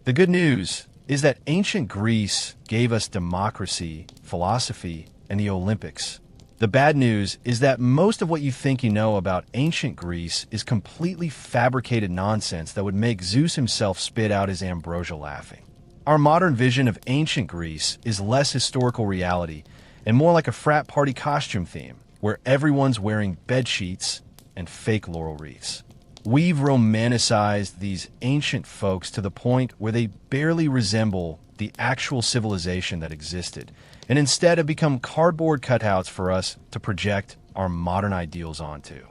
The good news is that ancient Greece gave us democracy, philosophy, and the Olympics. The bad news is that most of what you think you know about ancient Greece is completely fabricated nonsense that would make Zeus himself spit out his ambrosia laughing. Our modern vision of ancient Greece is less historical reality and more like a frat party costume theme, where everyone's wearing bed sheets and fake laurel wreaths. We've romanticized these ancient folks to the point where they barely resemble the actual civilization that existed, and instead have become cardboard cutouts for us to project our modern ideals onto.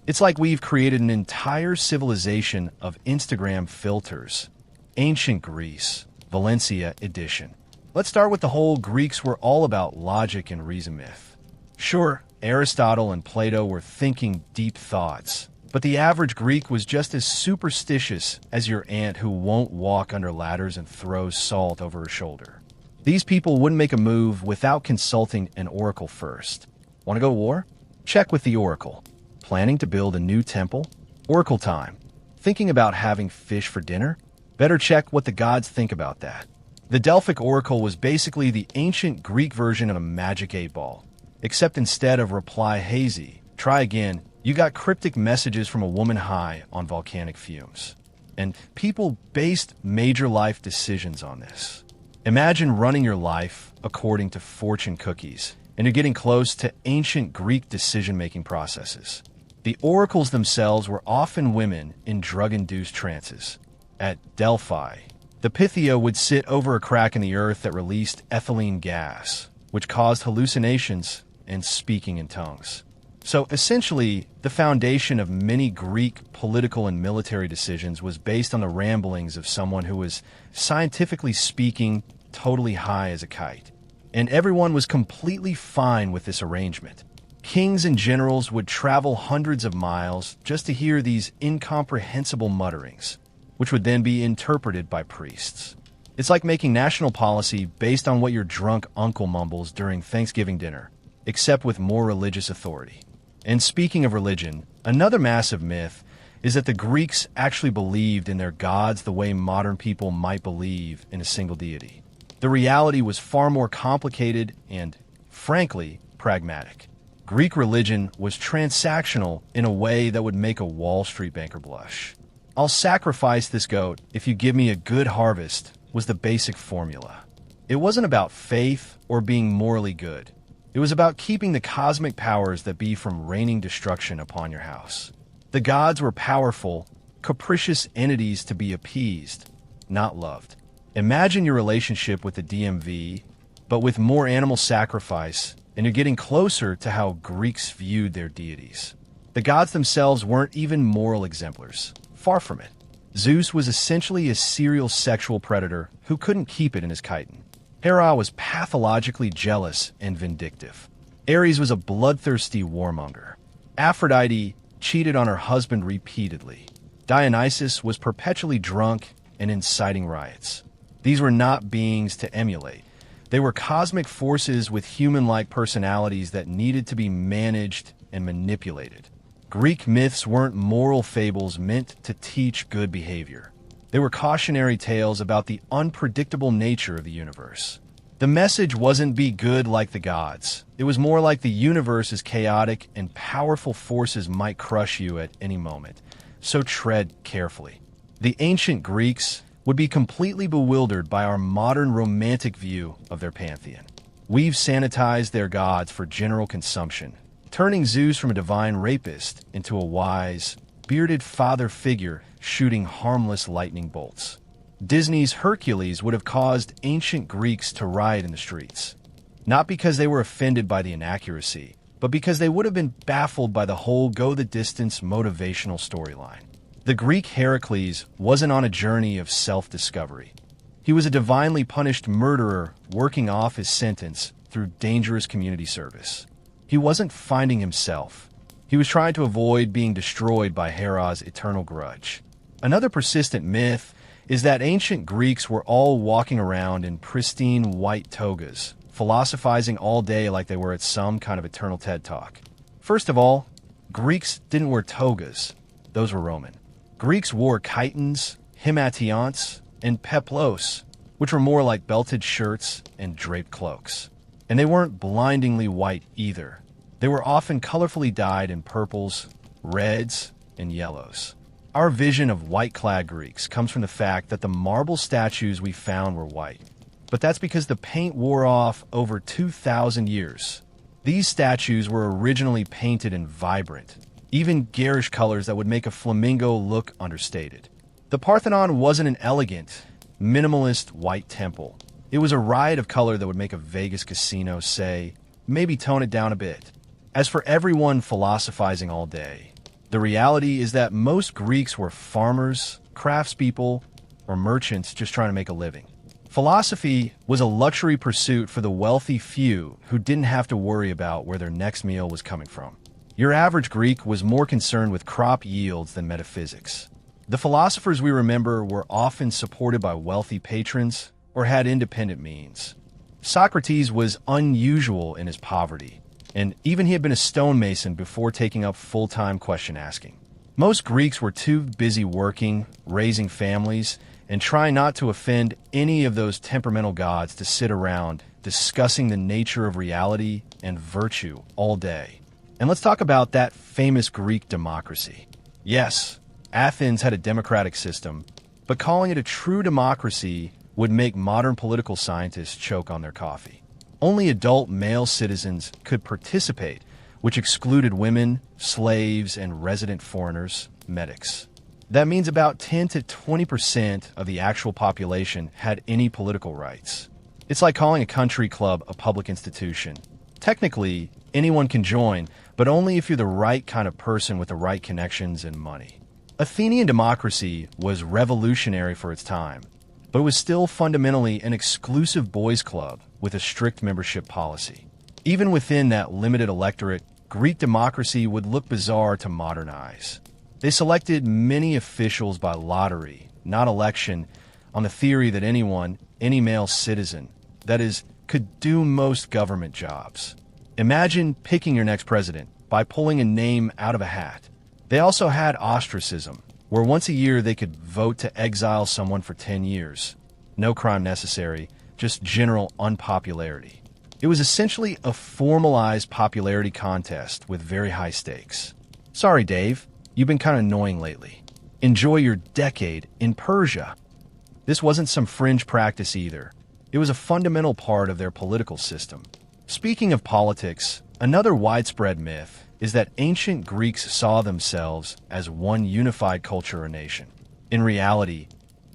It's like we've created an entire civilization of Instagram filters. Ancient Greece, Valencia edition. Let's start with the whole Greeks were all about logic and reason myth. Sure, Aristotle and Plato were thinking deep thoughts, but the average Greek was just as superstitious as your aunt who won't walk under ladders and throws salt over her shoulder. These people wouldn't make a move without consulting an oracle first. Want to go to war? Check with the oracle. Planning to build a new temple? Oracle time. Thinking about having fish for dinner? Better check what the gods think about that. The Delphic oracle was basically the ancient Greek version of a magic 8-ball. Except instead of reply hazy, try again, you got cryptic messages from a woman high on volcanic fumes. And people based major life decisions on this. Imagine running your life according to fortune cookies, and you're getting close to ancient Greek decision-making processes. The oracles themselves were often women in drug-induced trances. At Delphi, the Pythia would sit over a crack in the earth that released ethylene gas, which caused hallucinations and speaking in tongues. So essentially, the foundation of many Greek political and military decisions was based on the ramblings of someone who was, scientifically speaking, totally high as a kite. And everyone was completely fine with this arrangement. Kings and generals would travel hundreds of miles just to hear these incomprehensible mutterings, which would then be interpreted by priests. It's like making national policy based on what your drunk uncle mumbles during Thanksgiving dinner, except with more religious authority. And speaking of religion, another massive myth is that the Greeks actually believed in their gods the way modern people might believe in a single deity. The reality was far more complicated and, frankly, pragmatic. Greek religion was transactional in a way that would make a Wall Street banker blush. I'll sacrifice this goat if you give me a good harvest was the basic formula. It wasn't about faith or being morally good. It was about keeping the cosmic powers that be from raining destruction upon your house. The gods were powerful, capricious entities to be appeased, not loved. Imagine your relationship with the DMV, but with more animal sacrifice, and you're getting closer to how Greeks viewed their deities. The gods themselves weren't even moral exemplars. Far from it. Zeus was essentially a serial sexual predator who couldn't keep it in his chitin. Hera was pathologically jealous and vindictive. Ares was a bloodthirsty warmonger. Aphrodite cheated on her husband repeatedly. Dionysus was perpetually drunk and inciting riots. These were not beings to emulate. They were cosmic forces with human-like personalities that needed to be managed and manipulated. Greek myths weren't moral fables meant to teach good behavior. They were cautionary tales about the unpredictable nature of the universe. The message wasn't be good like the gods. It was more like the universe is chaotic and powerful forces might crush you at any moment. So tread carefully. The ancient Greeks would be completely bewildered by our modern romantic view of their pantheon. We've sanitized their gods for general consumption, turning Zeus from a divine rapist into a wise, bearded father figure shooting harmless lightning bolts. Disney's Hercules would have caused ancient Greeks to riot in the streets, not because they were offended by the inaccuracy, but because they would have been baffled by the whole go-the-distance motivational storyline. The Greek Heracles wasn't on a journey of self-discovery. He was a divinely punished murderer working off his sentence through dangerous community service. He wasn't finding himself. He was trying to avoid being destroyed by Hera's eternal grudge. Another persistent myth is that ancient Greeks were all walking around in pristine white togas, philosophizing all day like they were at some kind of eternal TED Talk. First of all, Greeks didn't wear togas. Those were Roman. Greeks wore chitons, hemationts, and peplos, which were more like belted shirts and draped cloaks. And they weren't blindingly white either. They were often colorfully dyed in purples, reds, and yellows. Our vision of white-clad Greeks comes from the fact that the marble statues we found were white. But that's because the paint wore off over 2,000 years. These statues were originally painted in vibrant, even garish colors that would make a flamingo look understated. The Parthenon wasn't an elegant, minimalist white temple. It was a riot of color that would make a Vegas casino say, maybe tone it down a bit. As for everyone philosophizing all day, the reality is that most Greeks were farmers, craftspeople, or merchants just trying to make a living. Philosophy was a luxury pursuit for the wealthy few who didn't have to worry about where their next meal was coming from. Your average Greek was more concerned with crop yields than metaphysics. The philosophers we remember were often supported by wealthy patrons or had independent means. Socrates was unusual in his poverty, and even he had been a stonemason before taking up full-time question asking. Most Greeks were too busy working, raising families, and trying not to offend any of those temperamental gods to sit around discussing the nature of reality and virtue all day. And let's talk about that famous Greek democracy. Yes, Athens had a democratic system, but calling it a true democracy would make modern political scientists choke on their coffee. Only adult male citizens could participate, which excluded women, slaves, and resident foreigners, medics. That means about 10 to 20% of the actual population had any political rights. It's like calling a country club a public institution. Technically, anyone can join, but only if you're the right kind of person with the right connections and money. Athenian democracy was revolutionary for its time, but it was still fundamentally an exclusive boys' club with a strict membership policy. Even within that limited electorate, Greek democracy would look bizarre to modern eyes. They selected many officials by lottery, not election, on the theory that anyone, any male citizen, that is, could do most government jobs. Imagine picking your next president by pulling a name out of a hat. They also had ostracism, where once a year they could vote to exile someone for 10 years. No crime necessary, just general unpopularity. It was essentially a formalized popularity contest with very high stakes. Sorry, Dave, you've been kind of annoying lately. Enjoy your decade in Persia. This wasn't some fringe practice either. It was a fundamental part of their political system. Speaking of politics, another widespread myth is that ancient Greeks saw themselves as one unified culture or nation. In reality,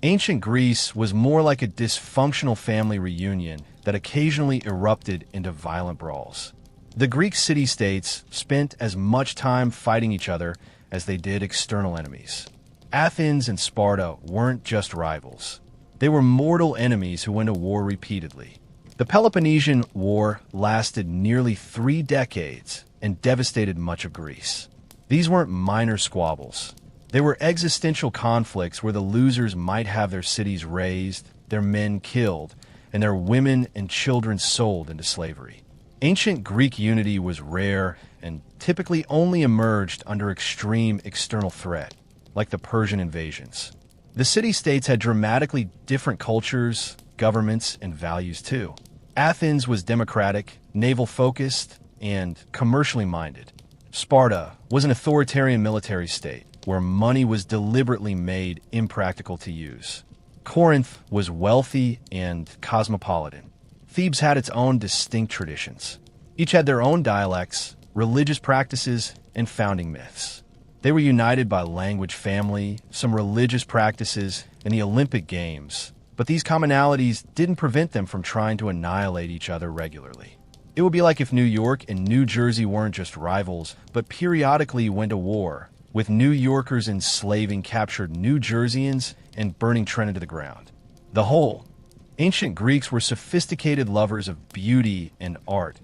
ancient Greece was more like a dysfunctional family reunion that occasionally erupted into violent brawls. The Greek city-states spent as much time fighting each other as they did external enemies. Athens and Sparta weren't just rivals. They were mortal enemies who went to war repeatedly. The Peloponnesian War lasted nearly 3 decades and devastated much of Greece. These weren't minor squabbles. They were existential conflicts where the losers might have their cities razed, their men killed, and their women and children sold into slavery. Ancient Greek unity was rare and typically only emerged under extreme external threat, like the Persian invasions. The city-states had dramatically different cultures, governments, and values too. Athens was democratic, naval-focused, and commercially minded. Sparta was an authoritarian military state where money was deliberately made impractical to use. Corinth was wealthy and cosmopolitan. Thebes had its own distinct traditions. Each had their own dialects, religious practices, and founding myths. They were united by language family, some religious practices, and the Olympic Games, but these commonalities didn't prevent them from trying to annihilate each other regularly. It would be like if New York and New Jersey weren't just rivals, but periodically went to war, with New Yorkers enslaving captured New Jerseyans and burning Trenton to the ground. The whole. Ancient Greeks were sophisticated lovers of beauty and art.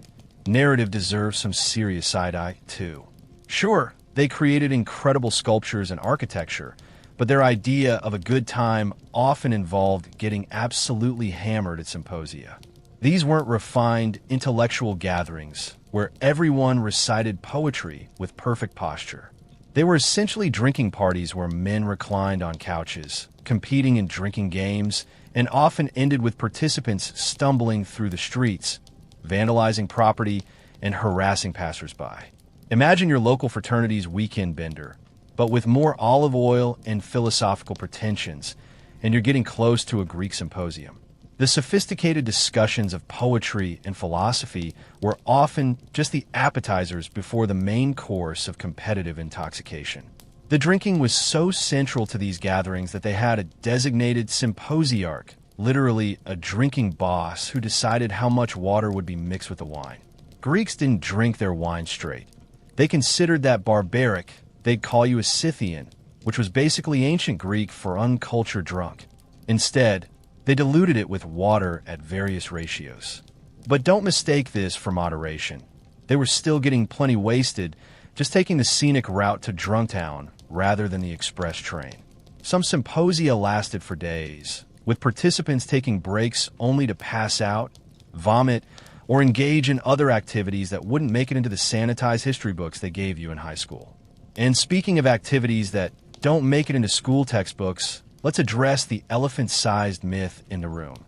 Narrative deserves some serious side-eye, too. Sure, they created incredible sculptures and architecture, but their idea of a good time often involved getting absolutely hammered at symposia. These weren't refined intellectual gatherings where everyone recited poetry with perfect posture. They were essentially drinking parties where men reclined on couches, competing in drinking games, and often ended with participants stumbling through the streets, vandalizing property, and harassing passersby. Imagine your local fraternity's weekend bender, but with more olive oil and philosophical pretensions, and you're getting close to a Greek symposium. The sophisticated discussions of poetry and philosophy were often just the appetizers before the main course of competitive intoxication. The drinking was so central to these gatherings that they had a designated symposiarch, literally a drinking boss who decided how much water would be mixed with the wine. Greeks didn't drink their wine straight. They considered that barbaric. They'd call you a Scythian, which was basically ancient Greek for uncultured drunk. Instead, they diluted it with water at various ratios. But don't mistake this for moderation. They were still getting plenty wasted, just taking the scenic route to Drunktown rather than the express train. Some symposia lasted for days, with participants taking breaks only to pass out, vomit, or engage in other activities that wouldn't make it into the sanitized history books they gave you in high school. And speaking of activities that don't make it into school textbooks, let's address the elephant-sized myth in the room: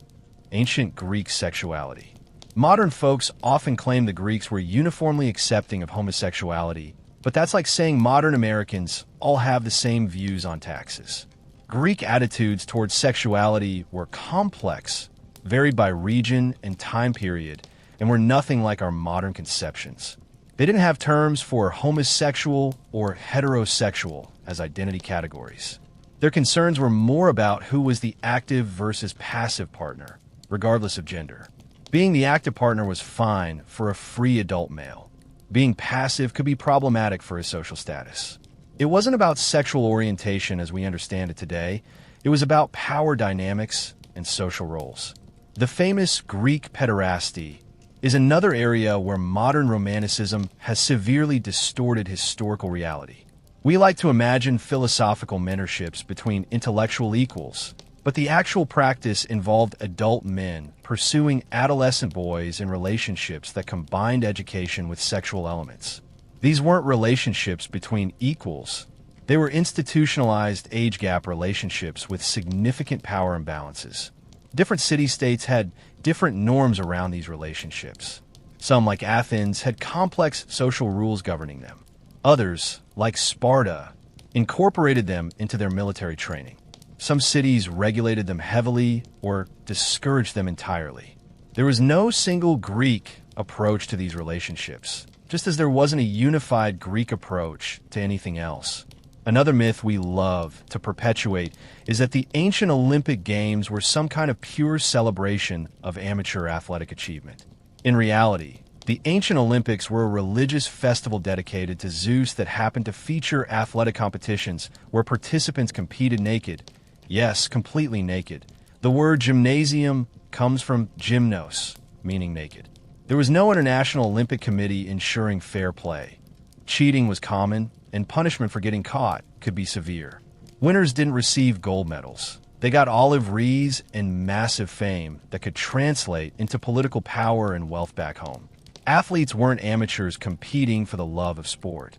ancient Greek sexuality. Modern folks often claim the Greeks were uniformly accepting of homosexuality, but that's like saying modern Americans all have the same views on taxes. Greek attitudes towards sexuality were complex, varied by region and time period, and were nothing like our modern conceptions. They didn't have terms for homosexual or heterosexual as identity categories. Their concerns were more about who was the active versus passive partner, regardless of gender. Being the active partner was fine for a free adult male. Being passive could be problematic for his social status. It wasn't about sexual orientation as we understand it today. It was about power dynamics and social roles. The famous Greek pederasty is another area where modern romanticism has severely distorted historical reality. We like to imagine philosophical mentorships between intellectual equals, but the actual practice involved adult men pursuing adolescent boys in relationships that combined education with sexual elements. These weren't relationships between equals. They were institutionalized age gap relationships with significant power imbalances. Different city-states had different norms around these relationships. Some, like Athens, had complex social rules governing them. Others, like Sparta, incorporated them into their military training. Some cities regulated them heavily or discouraged them entirely. There was no single Greek approach to these relationships, just as there wasn't a unified Greek approach to anything else. Another myth we love to perpetuate is that the ancient Olympic Games were some kind of pure celebration of amateur athletic achievement. In reality, the ancient Olympics were a religious festival dedicated to Zeus that happened to feature athletic competitions where participants competed naked. Yes, completely naked. The word gymnasium comes from gymnos, meaning naked. There was no international Olympic committee ensuring fair play. Cheating was common, and punishment for getting caught could be severe. Winners didn't receive gold medals. They got olive wreaths and massive fame that could translate into political power and wealth back home. Athletes weren't amateurs competing for the love of sport.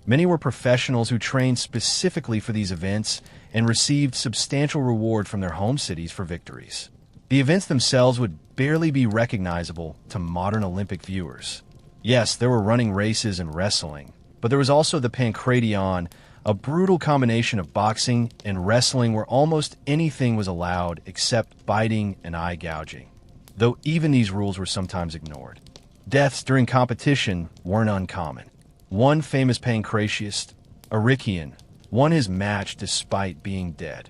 Many were professionals who trained specifically for these events and received substantial reward from their home cities for victories. The events themselves would barely be recognizable to modern Olympic viewers. Yes, there were running races and wrestling, but there was also the pancration, a brutal combination of boxing and wrestling where almost anything was allowed except biting and eye gouging, though even these rules were sometimes ignored. Deaths during competition weren't uncommon. One famous pancratiast, Arician, won his match despite being dead.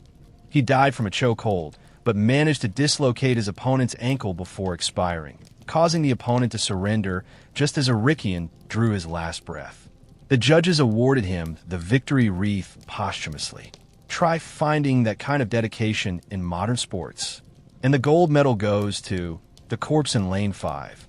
He died from a chokehold, but managed to dislocate his opponent's ankle before expiring, causing the opponent to surrender just as Arician drew his last breath. The judges awarded him the victory wreath posthumously. Try finding that kind of dedication in modern sports. And the gold medal goes to the corpse in Lane 5.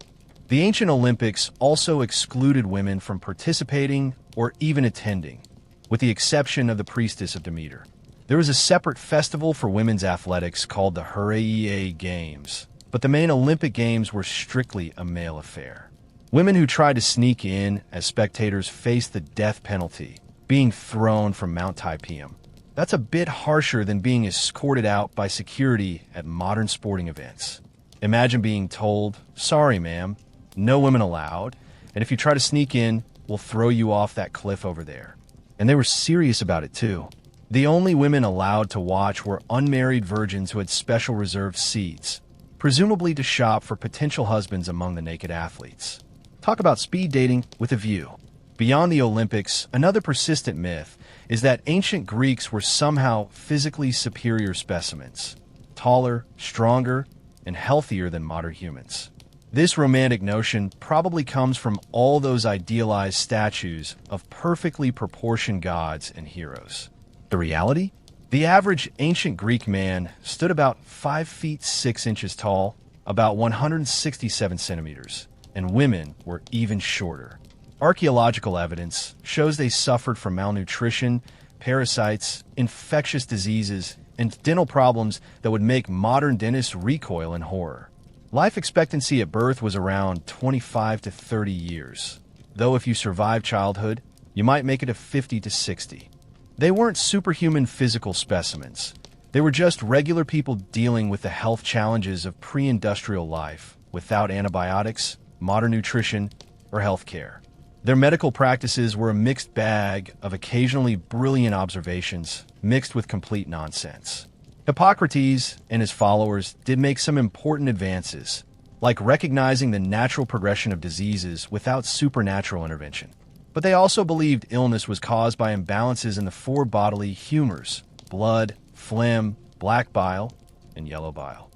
The ancient Olympics also excluded women from participating or even attending, with the exception of the priestess of Demeter. There was a separate festival for women's athletics called the Heraea Games, but the main Olympic Games were strictly a male affair. Women who tried to sneak in as spectators faced the death penalty, being thrown from Mount Typeum. That's a bit harsher than being escorted out by security at modern sporting events. Imagine being told, "Sorry, ma'am, no women allowed, and if you try to sneak in, we'll throw you off that cliff over there." And they were serious about it too. The only women allowed to watch were unmarried virgins who had special reserved seats, presumably to shop for potential husbands among the naked athletes. Talk about speed dating with a view. Beyond the Olympics, another persistent myth is that ancient Greeks were somehow physically superior specimens, taller, stronger, and healthier than modern humans. This romantic notion probably comes from all those idealized statues of perfectly proportioned gods and heroes. The reality? The average ancient Greek man stood about 5 feet 6 inches tall, about 167 centimeters, and women were even shorter. Archaeological evidence shows they suffered from malnutrition, parasites, infectious diseases, and dental problems that would make modern dentists recoil in horror. Life expectancy at birth was around 25 to 30 years, though if you survived childhood, you might make it to 50 to 60. They weren't superhuman physical specimens. They were just regular people dealing with the health challenges of pre-industrial life without antibiotics, modern nutrition, or health care. Their medical practices were a mixed bag of occasionally brilliant observations mixed with complete nonsense. Hippocrates and his followers did make some important advances, like recognizing the natural progression of diseases without supernatural intervention. But they also believed illness was caused by imbalances in the 4 bodily humors: blood, phlegm, black bile, and yellow bile.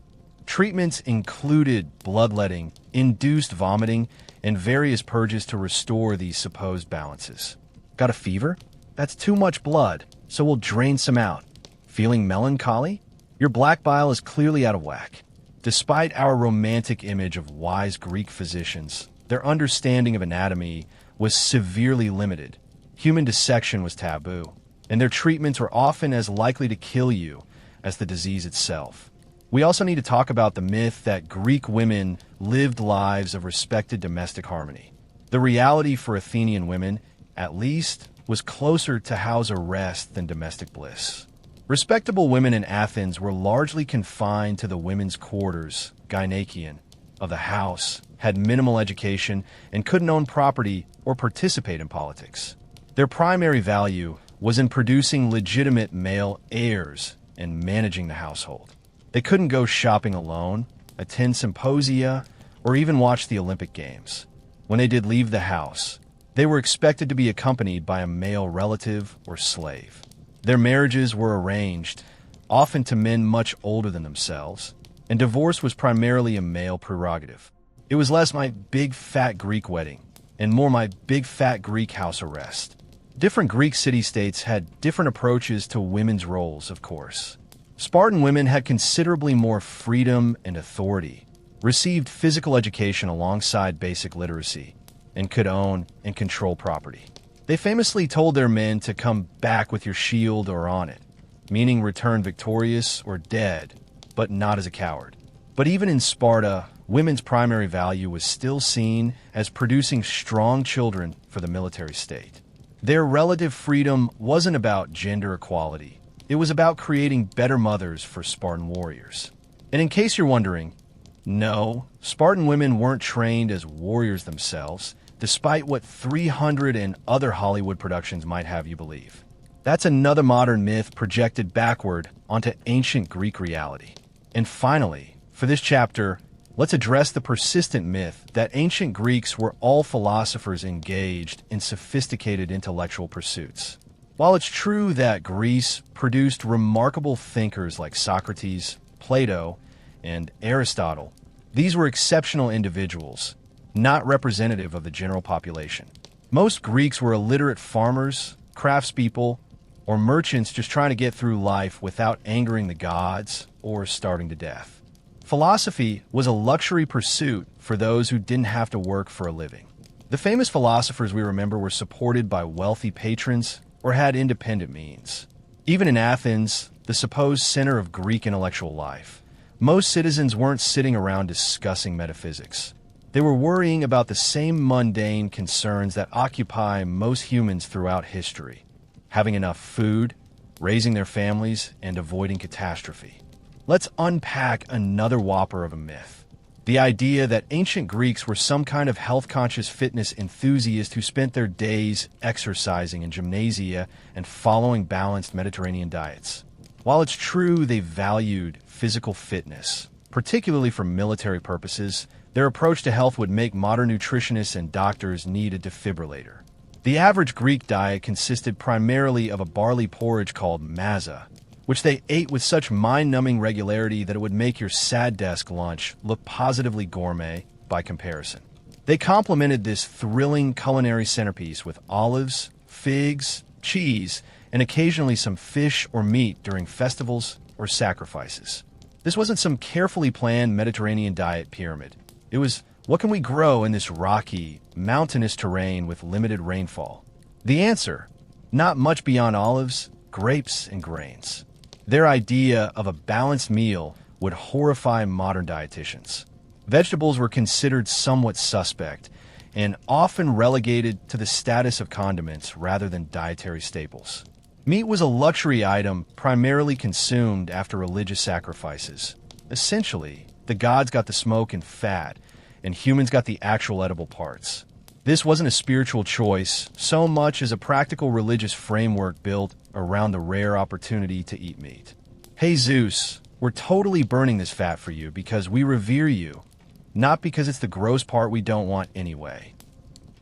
Treatments included bloodletting, induced vomiting, and various purges to restore these supposed balances. Got a fever? That's too much blood, so we'll drain some out. Feeling melancholy? Your black bile is clearly out of whack. Despite our romantic image of wise Greek physicians, their understanding of anatomy was severely limited. Human dissection was taboo, and their treatments were often as likely to kill you as the disease itself. We also need to talk about the myth that Greek women lived lives of respected domestic harmony. The reality for Athenian women, at least, was closer to house arrest than domestic bliss. Respectable women in Athens were largely confined to the women's quarters, gynaekein, of the house, had minimal education, and couldn't own property or participate in politics. Their primary value was in producing legitimate male heirs and managing the household. They couldn't go shopping alone, attend symposia, or even watch the Olympic Games. When they did leave the house, they were expected to be accompanied by a male relative or slave. Their marriages were arranged, often to men much older than themselves, and divorce was primarily a male prerogative. It was less my big fat Greek wedding, and more my big fat Greek house arrest. Different Greek city-states had different approaches to women's roles, of course. Spartan women had considerably more freedom and authority, received physical education alongside basic literacy, and could own and control property. They famously told their men to come back with your shield or on it, meaning return victorious or dead, but not as a coward. But even in Sparta, women's primary value was still seen as producing strong children for the military state. Their relative freedom wasn't about gender equality. It was about creating better mothers for Spartan warriors. And in case you're wondering, no, Spartan women weren't trained as warriors themselves, despite what 300 and other Hollywood productions might have you believe. That's another modern myth projected backward onto ancient Greek reality. And finally, for this chapter, let's address the persistent myth that ancient Greeks were all philosophers engaged in sophisticated intellectual pursuits. While it's true that Greece produced remarkable thinkers like Socrates, Plato, and Aristotle, these were exceptional individuals, not representative of the general population. Most Greeks were illiterate farmers, craftspeople, or merchants just trying to get through life without angering the gods or starving to death. Philosophy was a luxury pursuit for those who didn't have to work for a living. The famous philosophers we remember were supported by wealthy patrons or had independent means. Even in Athens, the supposed center of Greek intellectual life, most citizens weren't sitting around discussing metaphysics. They were worrying about the same mundane concerns that occupy most humans throughout history: having enough food, raising their families, and avoiding catastrophe. Let's unpack another whopper of a myth. The idea that ancient Greeks were some kind of health-conscious fitness enthusiast who spent their days exercising in gymnasia and following balanced Mediterranean diets. While it's true they valued physical fitness, particularly for military purposes, their approach to health would make modern nutritionists and doctors need a defibrillator. The average Greek diet consisted primarily of a barley porridge called maza, which they ate with such mind-numbing regularity that it would make your sad desk lunch look positively gourmet by comparison. They complemented this thrilling culinary centerpiece with olives, figs, cheese, and occasionally some fish or meat during festivals or sacrifices. This wasn't some carefully planned Mediterranean diet pyramid. It was, what can we grow in this rocky, mountainous terrain with limited rainfall? The answer, not much beyond olives, grapes, and grains. Their idea of a balanced meal would horrify modern dietitians. Vegetables were considered somewhat suspect and often relegated to the status of condiments rather than dietary staples. Meat was a luxury item primarily consumed after religious sacrifices. Essentially, the gods got the smoke and fat, and humans got the actual edible parts. This wasn't a spiritual choice so much as a practical religious framework built around the rare opportunity to eat meat. Hey Zeus, we're totally burning this fat for you because we revere you, not because it's the gross part we don't want anyway.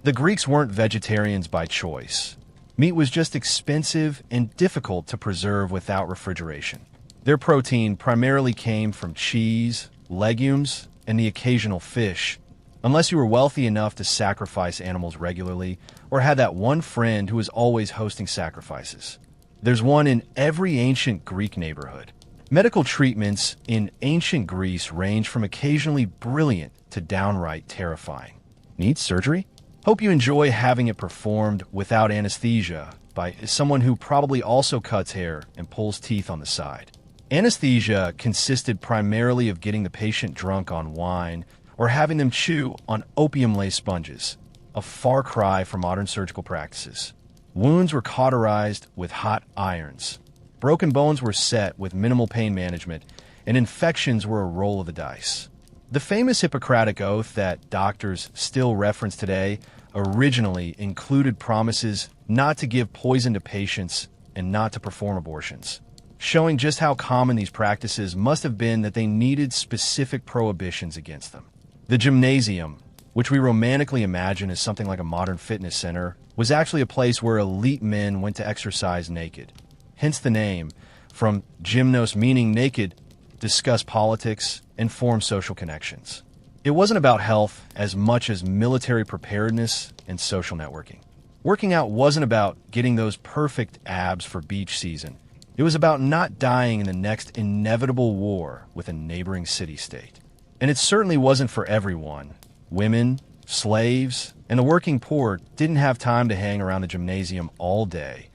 The Greeks weren't vegetarians by choice. Meat was just expensive and difficult to preserve without refrigeration. Their protein primarily came from cheese, legumes, and the occasional fish, unless you were wealthy enough to sacrifice animals regularly or had that one friend who was always hosting sacrifices. There's one in every ancient Greek neighborhood. Medical treatments in ancient Greece range from occasionally brilliant to downright terrifying. Need surgery? Hope you enjoy having it performed without anesthesia by someone who probably also cuts hair and pulls teeth on the side. Anesthesia consisted primarily of getting the patient drunk on wine or having them chew on opium-laced sponges, a far cry from modern surgical practices. Wounds were cauterized with hot irons. Broken bones were set with minimal pain management, and infections were a roll of the dice. The famous Hippocratic Oath that doctors still reference today originally included promises not to give poison to patients and not to perform abortions, showing just how common these practices must have been that they needed specific prohibitions against them. The gymnasium, which we romantically imagine as something like a modern fitness center, was actually a place where elite men went to exercise naked. Hence the name, from gymnos meaning naked, discuss politics, and form social connections. It wasn't about health as much as military preparedness and social networking. Working out wasn't about getting those perfect abs for beach season. It was about not dying in the next inevitable war with a neighboring city-state. And it certainly wasn't for everyone. Women, slaves, and the working poor didn't have time to hang around the gymnasium all day,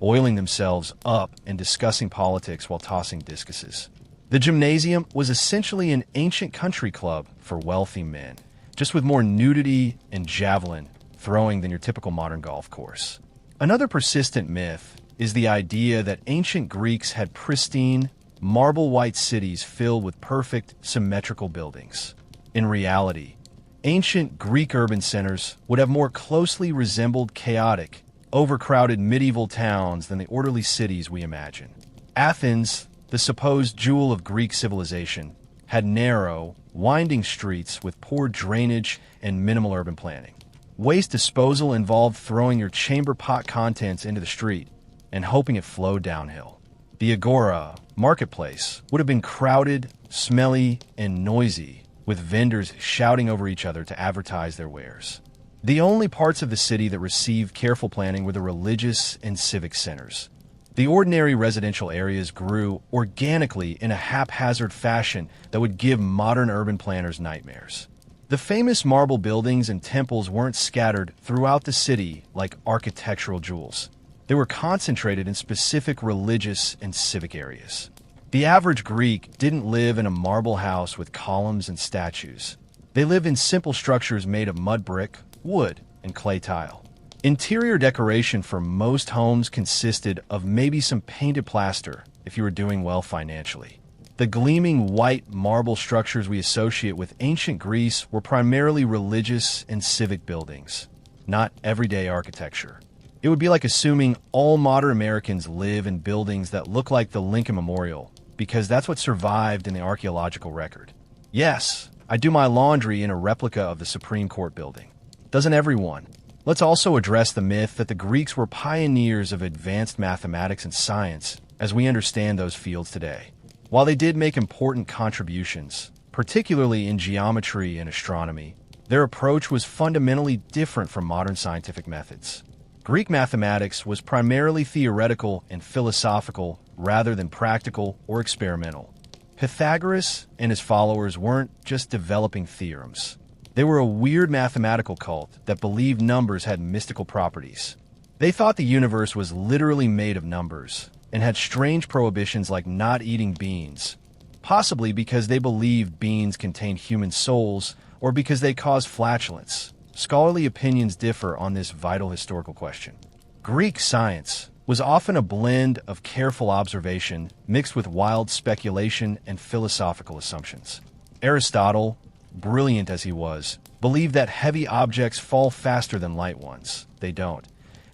oiling themselves up and discussing politics while tossing discuses. The gymnasium was essentially an ancient country club for wealthy men, just with more nudity and javelin throwing than your typical modern golf course. Another persistent myth is the idea that ancient Greeks had pristine, marble-white cities filled with perfect, symmetrical buildings. In reality, ancient Greek urban centers would have more closely resembled chaotic, overcrowded medieval towns than the orderly cities we imagine. Athens, the supposed jewel of Greek civilization, had narrow, winding streets with poor drainage and minimal urban planning. Waste disposal involved throwing your chamber pot contents into the street and hoping it flowed downhill. The agora, marketplace, would have been crowded, smelly, and noisy, with vendors shouting over each other to advertise their wares. The only parts of the city that received careful planning were the religious and civic centers. The ordinary residential areas grew organically in a haphazard fashion that would give modern urban planners nightmares. The famous marble buildings and temples weren't scattered throughout the city like architectural jewels. They were concentrated in specific religious and civic areas. The average Greek didn't live in a marble house with columns and statues. They lived in simple structures made of mud brick, wood, and clay tile. Interior decoration for most homes consisted of maybe some painted plaster if you were doing well financially. The gleaming white marble structures we associate with ancient Greece were primarily religious and civic buildings, not everyday architecture. It would be like assuming all modern Americans live in buildings that look like the Lincoln Memorial, because that's what survived in the archaeological record. Yes, I do my laundry in a replica of the Supreme Court building. Doesn't everyone? Let's also address the myth that the Greeks were pioneers of advanced mathematics and science as we understand those fields today. While they did make important contributions, particularly in geometry and astronomy, their approach was fundamentally different from modern scientific methods. Greek mathematics was primarily theoretical and philosophical rather than practical or experimental. Pythagoras and his followers weren't just developing theorems. They were a weird mathematical cult that believed numbers had mystical properties. They thought the universe was literally made of numbers and had strange prohibitions like not eating beans, possibly because they believed beans contained human souls or because they caused flatulence. Scholarly opinions differ on this vital historical question. Greek science was often a blend of careful observation mixed with wild speculation and philosophical assumptions. Aristotle, brilliant as he was, believed that heavy objects fall faster than light ones. They don't.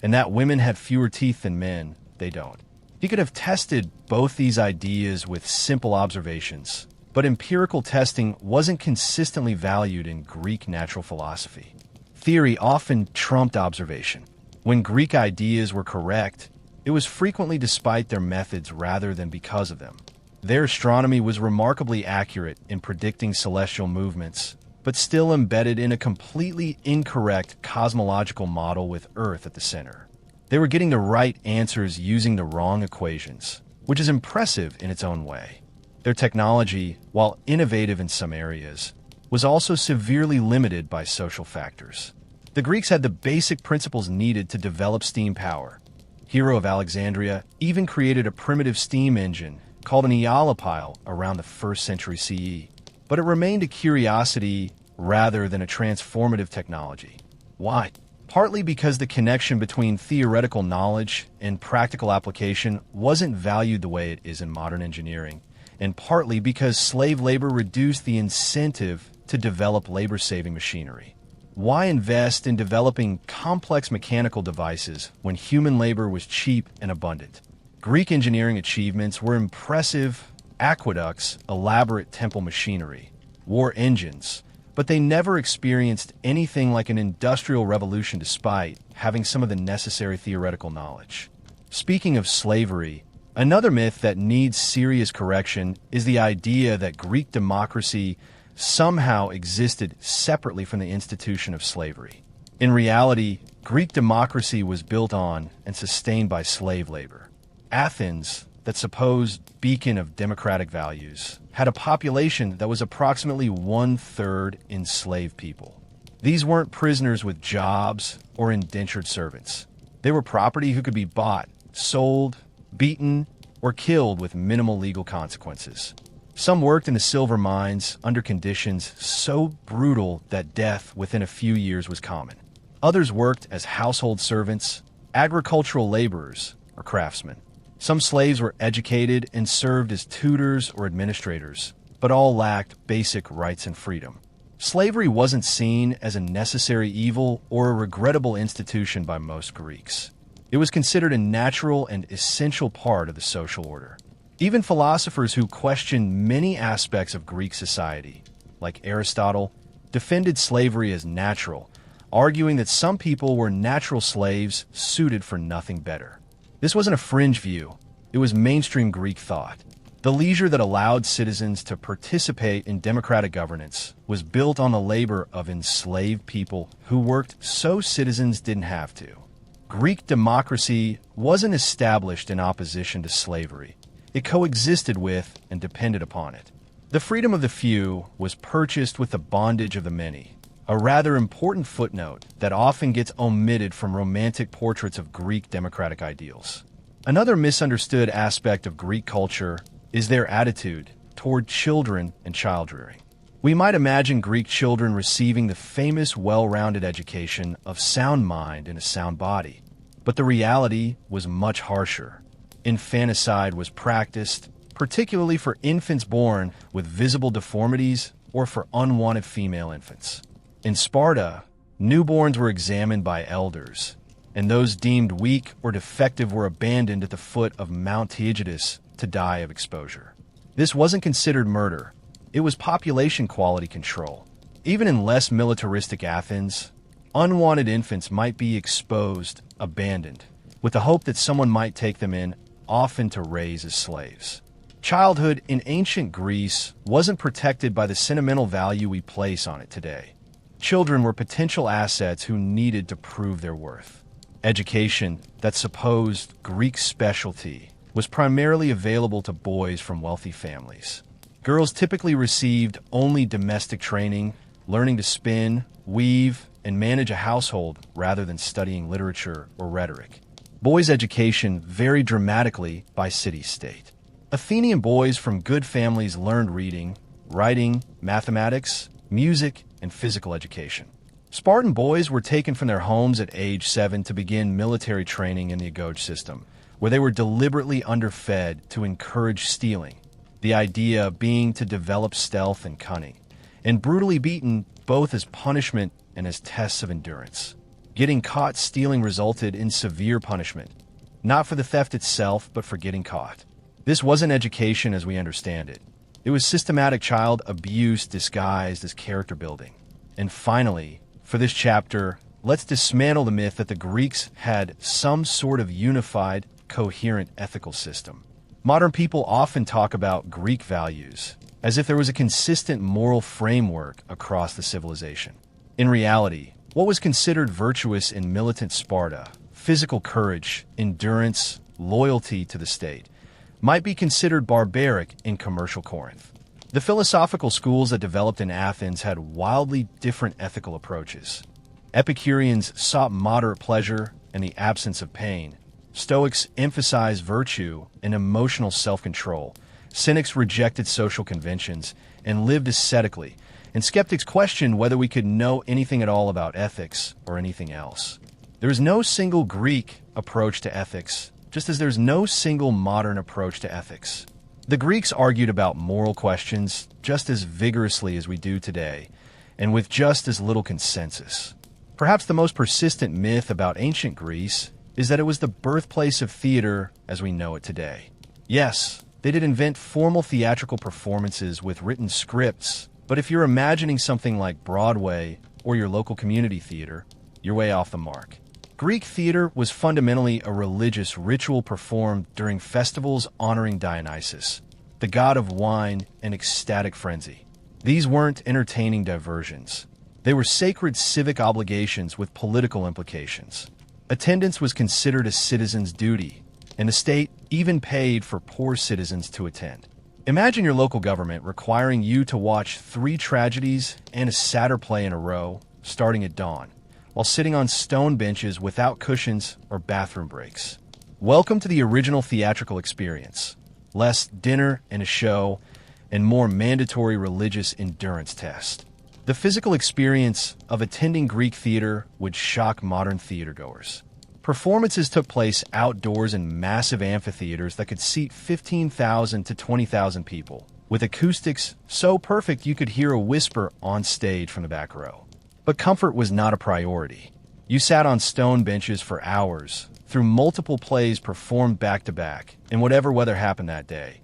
And that women had fewer teeth than men. They don't. He could have tested both these ideas with simple observations, but empirical testing wasn't consistently valued in Greek natural philosophy. Theory often trumped observation. When Greek ideas were correct, it was frequently despite their methods rather than because of them. Their astronomy was remarkably accurate in predicting celestial movements, but still embedded in a completely incorrect cosmological model with Earth at the center. They were getting the right answers using the wrong equations, which is impressive in its own way. Their technology, while innovative in some areas, was also severely limited by social factors. The Greeks had the basic principles needed to develop steam power. Hero of Alexandria even created a primitive steam engine called an eolipile around the 1st century CE, but it remained a curiosity rather than a transformative technology. Why? Partly because the connection between theoretical knowledge and practical application wasn't valued the way it is in modern engineering, and partly because slave labor reduced the incentive to develop labor-saving machinery. Why invest in developing complex mechanical devices when human labor was cheap and abundant? Greek engineering achievements were impressive: aqueducts, elaborate temple machinery, war engines, but they never experienced anything like an industrial revolution despite having some of the necessary theoretical knowledge. Speaking of slavery, another myth that needs serious correction is the idea that Greek democracy somehow existed separately from the institution of slavery. In reality, Greek democracy was built on and sustained by slave labor. Athens, that supposed beacon of democratic values, had a population that was approximately 1/3 enslaved people. These weren't prisoners with jobs or indentured servants. They were property who could be bought, sold, beaten, or killed with minimal legal consequences. Some worked in the silver mines under conditions so brutal that death within a few years was common. Others worked as household servants, agricultural laborers, or craftsmen. Some slaves were educated and served as tutors or administrators, but all lacked basic rights and freedom. Slavery wasn't seen as a necessary evil or a regrettable institution by most Greeks. It was considered a natural and essential part of the social order. Even philosophers who questioned many aspects of Greek society, like Aristotle, defended slavery as natural, arguing that some people were natural slaves suited for nothing better. This wasn't a fringe view. It was mainstream Greek thought. The leisure that allowed citizens to participate in democratic governance was built on the labor of enslaved people who worked so citizens didn't have to. Greek democracy wasn't established in opposition to slavery. It coexisted with and depended upon it. The freedom of the few was purchased with the bondage of the many, a rather important footnote that often gets omitted from romantic portraits of Greek democratic ideals. Another misunderstood aspect of Greek culture is their attitude toward children and child rearing. We might imagine Greek children receiving the famous well-rounded education of sound mind in a sound body. But the reality was much harsher. Infanticide was practiced, particularly for infants born with visible deformities or for unwanted female infants. In Sparta, newborns were examined by elders, and those deemed weak or defective were abandoned at the foot of Mount Taygetus to die of exposure. This wasn't considered murder. It was population quality control. Even in less militaristic Athens, unwanted infants might be exposed, abandoned, with the hope that someone might take them in, often to raise as slaves. Childhood in ancient Greece wasn't protected by the sentimental value we place on it today. Children were potential assets who needed to prove their worth. Education, that supposed Greek specialty, was primarily available to boys from wealthy families. Girls typically received only domestic training, learning to spin, weave, and manage a household rather than studying literature or rhetoric. Boys' education varied dramatically by city-state. Athenian boys from good families learned reading, writing, mathematics, music, and physical education. Spartan boys were taken from their homes at age 7 to begin military training in the Agoge system, where they were deliberately underfed to encourage stealing, the idea being to develop stealth and cunning, and brutally beaten both as punishment and as tests of endurance. Getting caught stealing resulted in severe punishment, not for the theft itself, but for getting caught. This wasn't education as we understand it. It was systematic child abuse disguised as character building. And finally, for this chapter, let's dismantle the myth that the Greeks had some sort of unified, coherent ethical system. Modern people often talk about Greek values as if there was a consistent moral framework across the civilization. In reality, what was considered virtuous in militant Sparta, physical courage, endurance, loyalty to the state, might be considered barbaric in commercial Corinth. The philosophical schools that developed in Athens had wildly different ethical approaches. Epicureans sought moderate pleasure and the absence of pain. Stoics emphasized virtue and emotional self-control. Cynics rejected social conventions and lived ascetically, and skeptics questioned whether we could know anything at all about ethics or anything else. There is no single Greek approach to ethics, just as there's no single modern approach to ethics. The Greeks argued about moral questions just as vigorously as we do today, and with just as little consensus. Perhaps the most persistent myth about ancient Greece is that it was the birthplace of theater as we know it today. Yes, they did invent formal theatrical performances with written scripts, but if you're imagining something like Broadway or your local community theater, you're way off the mark. Greek theater was fundamentally a religious ritual performed during festivals honoring Dionysus, the god of wine and ecstatic frenzy. These weren't entertaining diversions. They were sacred civic obligations with political implications. Attendance was considered a citizen's duty, and the state even paid for poor citizens to attend. Imagine your local government requiring you to watch 3 tragedies and a satyr play in a row, starting at dawn, while sitting on stone benches without cushions or bathroom breaks. Welcome to the original theatrical experience. Less dinner and a show, and more mandatory religious endurance test. The physical experience of attending Greek theater would shock modern theatergoers. Performances took place outdoors in massive amphitheaters that could seat 15,000 to 20,000 people, with acoustics so perfect you could hear a whisper on stage from the back row. But comfort was not a priority. You sat on stone benches for hours, through multiple plays performed back-to-back, in whatever weather happened that day.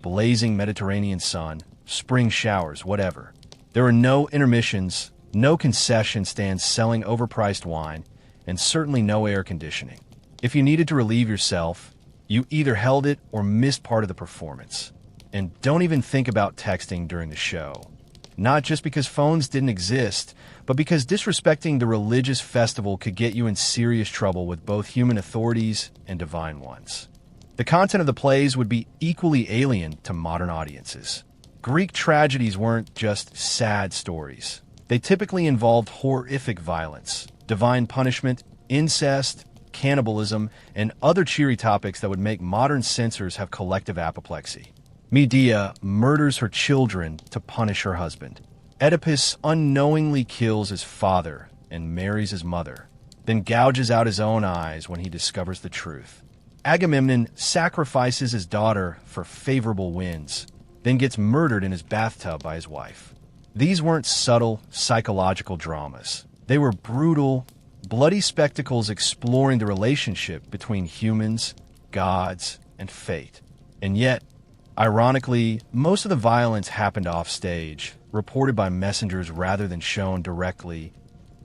Blazing Mediterranean sun, spring showers, whatever. There were no intermissions, no concession stands selling overpriced wine, and certainly no air conditioning. If you needed to relieve yourself, you either held it or missed part of the performance. And don't even think about texting during the show. Not just because phones didn't exist, but because disrespecting the religious festival could get you in serious trouble with both human authorities and divine ones. The content of the plays would be equally alien to modern audiences. Greek tragedies weren't just sad stories. They typically involved horrific violence, divine punishment, incest, cannibalism, and other cheery topics that would make modern censors have collective apoplexy. Medea murders her children to punish her husband. Oedipus unknowingly kills his father and marries his mother, then gouges out his own eyes when he discovers the truth. Agamemnon sacrifices his daughter for favorable winds, then gets murdered in his bathtub by his wife. These weren't subtle psychological dramas. They were brutal, bloody spectacles exploring the relationship between humans, gods, and fate. And yet, ironically, most of the violence happened off stage, reported by messengers rather than shown directly,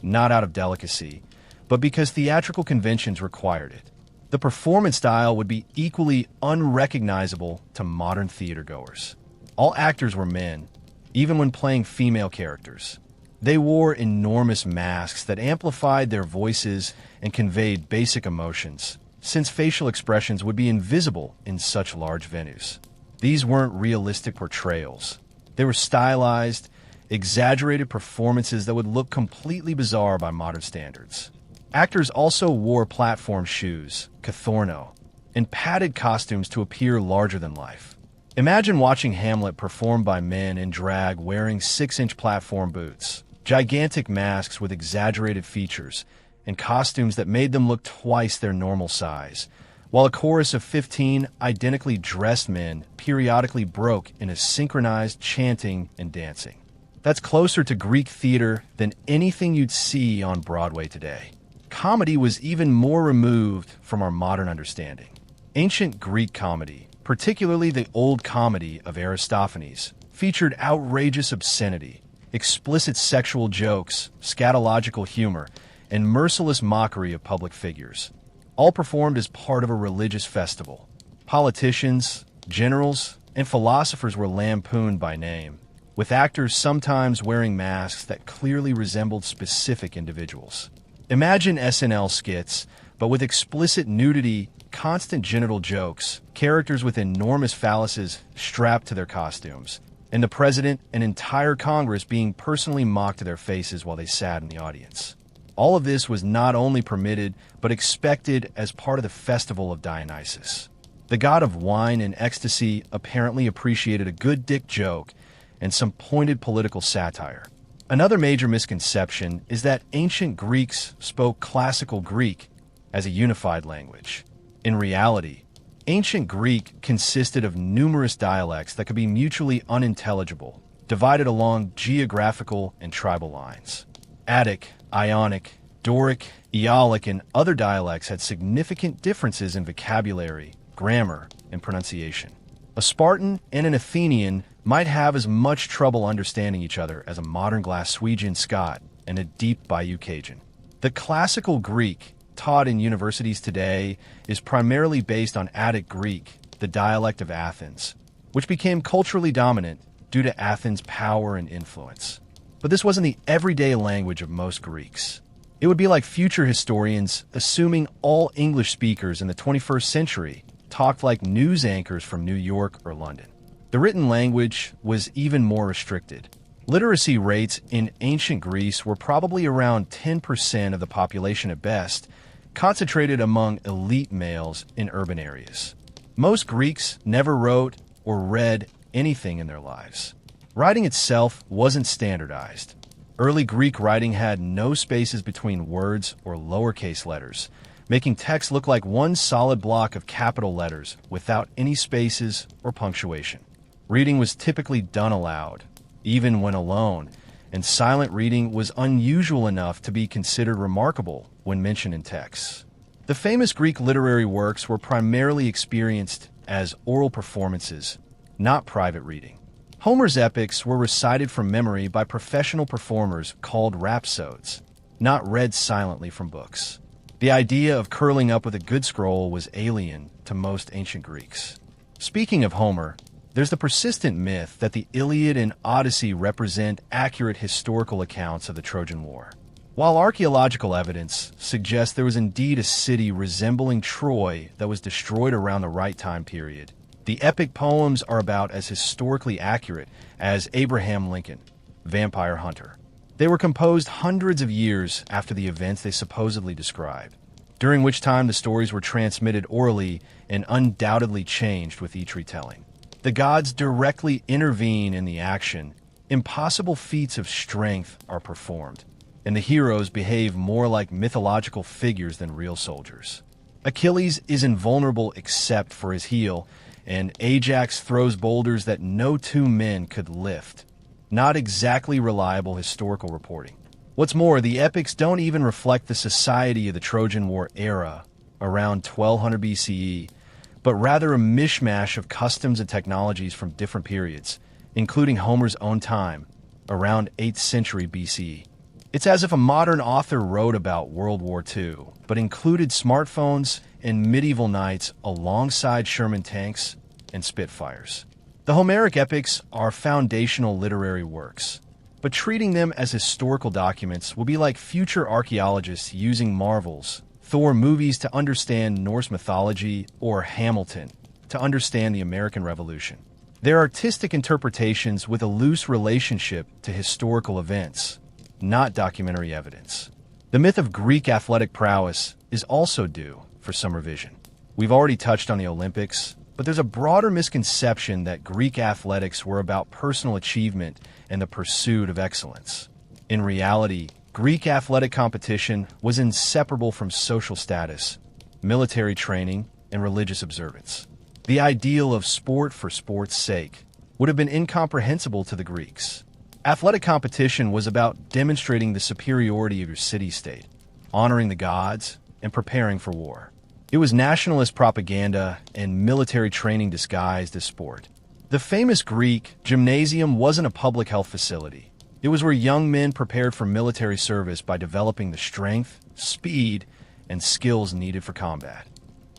not out of delicacy, but because theatrical conventions required it. The performance style would be equally unrecognizable to modern theatergoers. All actors were men, even when playing female characters. They wore enormous masks that amplified their voices and conveyed basic emotions, since facial expressions would be invisible in such large venues. These weren't realistic portrayals. They were stylized, exaggerated performances that would look completely bizarre by modern standards. Actors also wore platform shoes, cathorno, and padded costumes to appear larger than life. Imagine watching Hamlet performed by men in drag wearing 6-inch platform boots, gigantic masks with exaggerated features, and costumes that made them look twice their normal size, while a chorus of 15 identically dressed men periodically broke in a synchronized chanting and dancing. That's closer to Greek theater than anything you'd see on Broadway today. Comedy was even more removed from our modern understanding. Ancient Greek comedy, particularly the Old Comedy of Aristophanes, featured outrageous obscenity, explicit sexual jokes, scatological humor, and merciless mockery of public figures, all performed as part of a religious festival. Politicians, generals, and philosophers were lampooned by name, with actors sometimes wearing masks that clearly resembled specific individuals. Imagine SNL skits, but with explicit nudity, constant genital jokes, characters with enormous phalluses strapped to their costumes, and the president and entire Congress being personally mocked to their faces while they sat in the audience. All of this was not only permitted, but expected as part of the festival of Dionysus. The god of wine and ecstasy apparently appreciated a good dick joke and some pointed political satire. Another major misconception is that ancient Greeks spoke classical Greek as a unified language. In reality, ancient Greek consisted of numerous dialects that could be mutually unintelligible, divided along geographical and tribal lines. Attic, Ionic, Doric, Aeolic, and other dialects had significant differences in vocabulary, grammar, and pronunciation. A Spartan and an Athenian might have as much trouble understanding each other as a modern Glaswegian Scot and a deep Bayou Cajun. The classical Greek taught in universities today is primarily based on Attic Greek, the dialect of Athens, which became culturally dominant due to Athens' power and influence. But this wasn't the everyday language of most Greeks. It would be like future historians assuming all English speakers in the 21st century talked like news anchors from New York or London. The written language was even more restricted. Literacy rates in ancient Greece were probably around 10% of the population at best, concentrated among elite males in urban areas. Most Greeks never wrote or read anything in their lives. Writing itself wasn't standardized. Early Greek writing had no spaces between words or lowercase letters, making text look like one solid block of capital letters without any spaces or punctuation. Reading was typically done aloud, even when alone, and silent reading was unusual enough to be considered remarkable when mentioned in texts. The famous Greek literary works were primarily experienced as oral performances, not private reading. Homer's epics were recited from memory by professional performers called rhapsodes, not read silently from books. The idea of curling up with a good scroll was alien to most ancient Greeks. Speaking of Homer, there's the persistent myth that the Iliad and Odyssey represent accurate historical accounts of the Trojan War. While archaeological evidence suggests there was indeed a city resembling Troy that was destroyed around the right time period, the epic poems are about as historically accurate as Abraham Lincoln, Vampire Hunter. They were composed hundreds of years after the events they supposedly describe, during which time the stories were transmitted orally and undoubtedly changed with each retelling. The gods directly intervene in the action, impossible feats of strength are performed, and the heroes behave more like mythological figures than real soldiers. Achilles is invulnerable except for his heel, and Ajax throws boulders that no two men could lift. Not exactly reliable historical reporting. What's more, the epics don't even reflect the society of the Trojan War era, around 1200 BCE, but rather a mishmash of customs and technologies from different periods, including Homer's own time, around 8th century BCE. It's as if a modern author wrote about World War II, but included smartphones and medieval knights alongside Sherman tanks and Spitfires. The Homeric epics are foundational literary works, but treating them as historical documents will be like future archaeologists using Marvel's Thor movies to understand Norse mythology or Hamilton to understand the American Revolution. They're artistic interpretations with a loose relationship to historical events, not documentary evidence. The myth of Greek athletic prowess is also due for some revision. We've already touched on the Olympics, but there's a broader misconception that Greek athletics were about personal achievement and the pursuit of excellence. In reality, Greek athletic competition was inseparable from social status, military training, and religious observance. The ideal of sport for sport's sake would have been incomprehensible to the Greeks. Athletic competition was about demonstrating the superiority of your city-state, honoring the gods, and preparing for war. It was nationalist propaganda and military training disguised as sport. The famous Greek gymnasium wasn't a public health facility. It was where young men prepared for military service by developing the strength, speed, and skills needed for combat.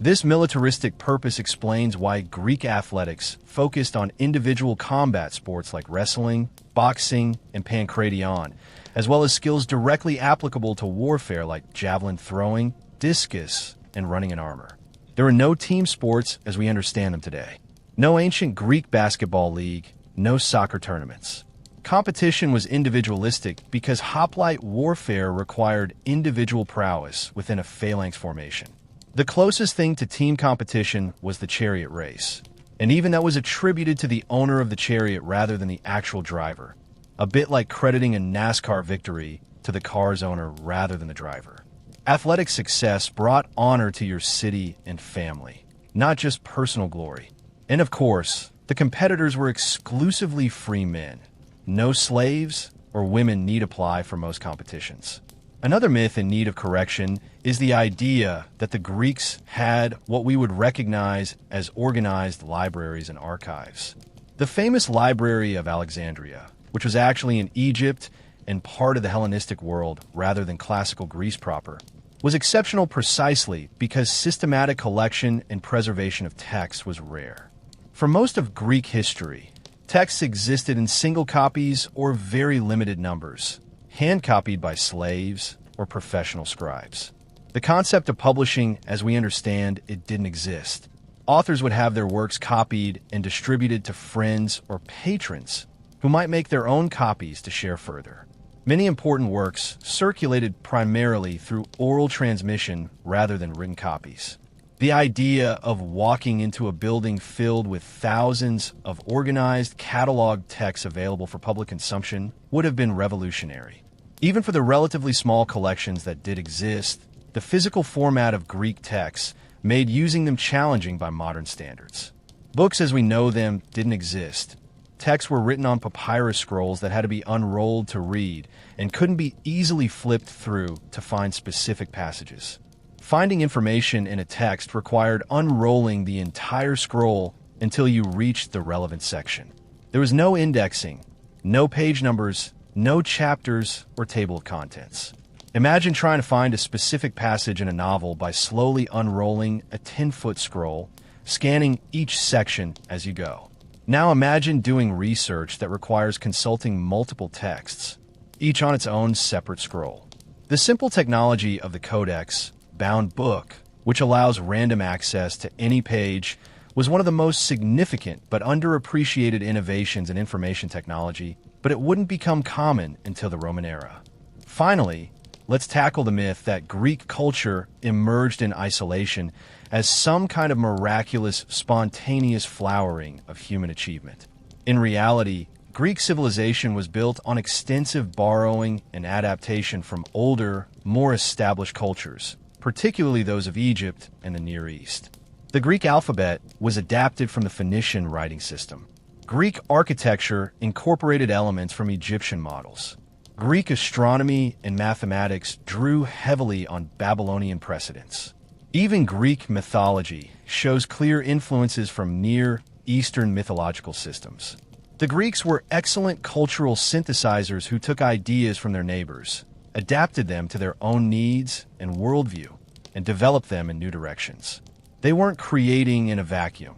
This militaristic purpose explains why Greek athletics focused on individual combat sports like wrestling, boxing, and pankration, as well as skills directly applicable to warfare like javelin throwing, discus, and running in armor. There were no team sports as we understand them today. No ancient Greek basketball league, no soccer tournaments. Competition was individualistic because hoplite warfare required individual prowess within a phalanx formation. The closest thing to team competition was the chariot race, and even that was attributed to the owner of the chariot rather than the actual driver, a bit like crediting a NASCAR victory to the car's owner rather than the driver. Athletic success brought honor to your city and family, not just personal glory. And of course, the competitors were exclusively free men. No slaves or women need apply for most competitions. Another myth in need of correction is the idea that the Greeks had what we would recognize as organized libraries and archives. The famous Library of Alexandria, which was actually in Egypt and part of the Hellenistic world rather than classical Greece proper, was exceptional precisely because systematic collection and preservation of texts was rare. For most of Greek history, texts existed in single copies or very limited numbers, hand-copied by slaves or professional scribes. The concept of publishing, as we understand it, didn't exist. Authors would have their works copied and distributed to friends or patrons who might make their own copies to share further. Many important works circulated primarily through oral transmission rather than written copies. The idea of walking into a building filled with thousands of organized, cataloged texts available for public consumption would have been revolutionary. Even for the relatively small collections that did exist, the physical format of Greek texts made using them challenging by modern standards. Books as we know them didn't exist. Texts were written on papyrus scrolls that had to be unrolled to read and couldn't be easily flipped through to find specific passages. Finding information in a text required unrolling the entire scroll until you reached the relevant section. There was no indexing, no page numbers, no chapters or table of contents. Imagine trying to find a specific passage in a novel by slowly unrolling a 10-foot scroll, scanning each section as you go. Now imagine doing research that requires consulting multiple texts, each on its own separate scroll. The simple technology of the codex, bound book, which allows random access to any page, was one of the most significant but underappreciated innovations in information technology, but it wouldn't become common until the Roman era. Finally, let's tackle the myth that Greek culture emerged in isolation as some kind of miraculous, spontaneous flowering of human achievement. In reality, Greek civilization was built on extensive borrowing and adaptation from older, more established cultures, particularly those of Egypt and the Near East. The Greek alphabet was adapted from the Phoenician writing system. Greek architecture incorporated elements from Egyptian models. Greek astronomy and mathematics drew heavily on Babylonian precedents. Even Greek mythology shows clear influences from Near Eastern mythological systems. The Greeks were excellent cultural synthesizers who took ideas from their neighbors, adapted them to their own needs and worldview, and developed them in new directions. They weren't creating in a vacuum.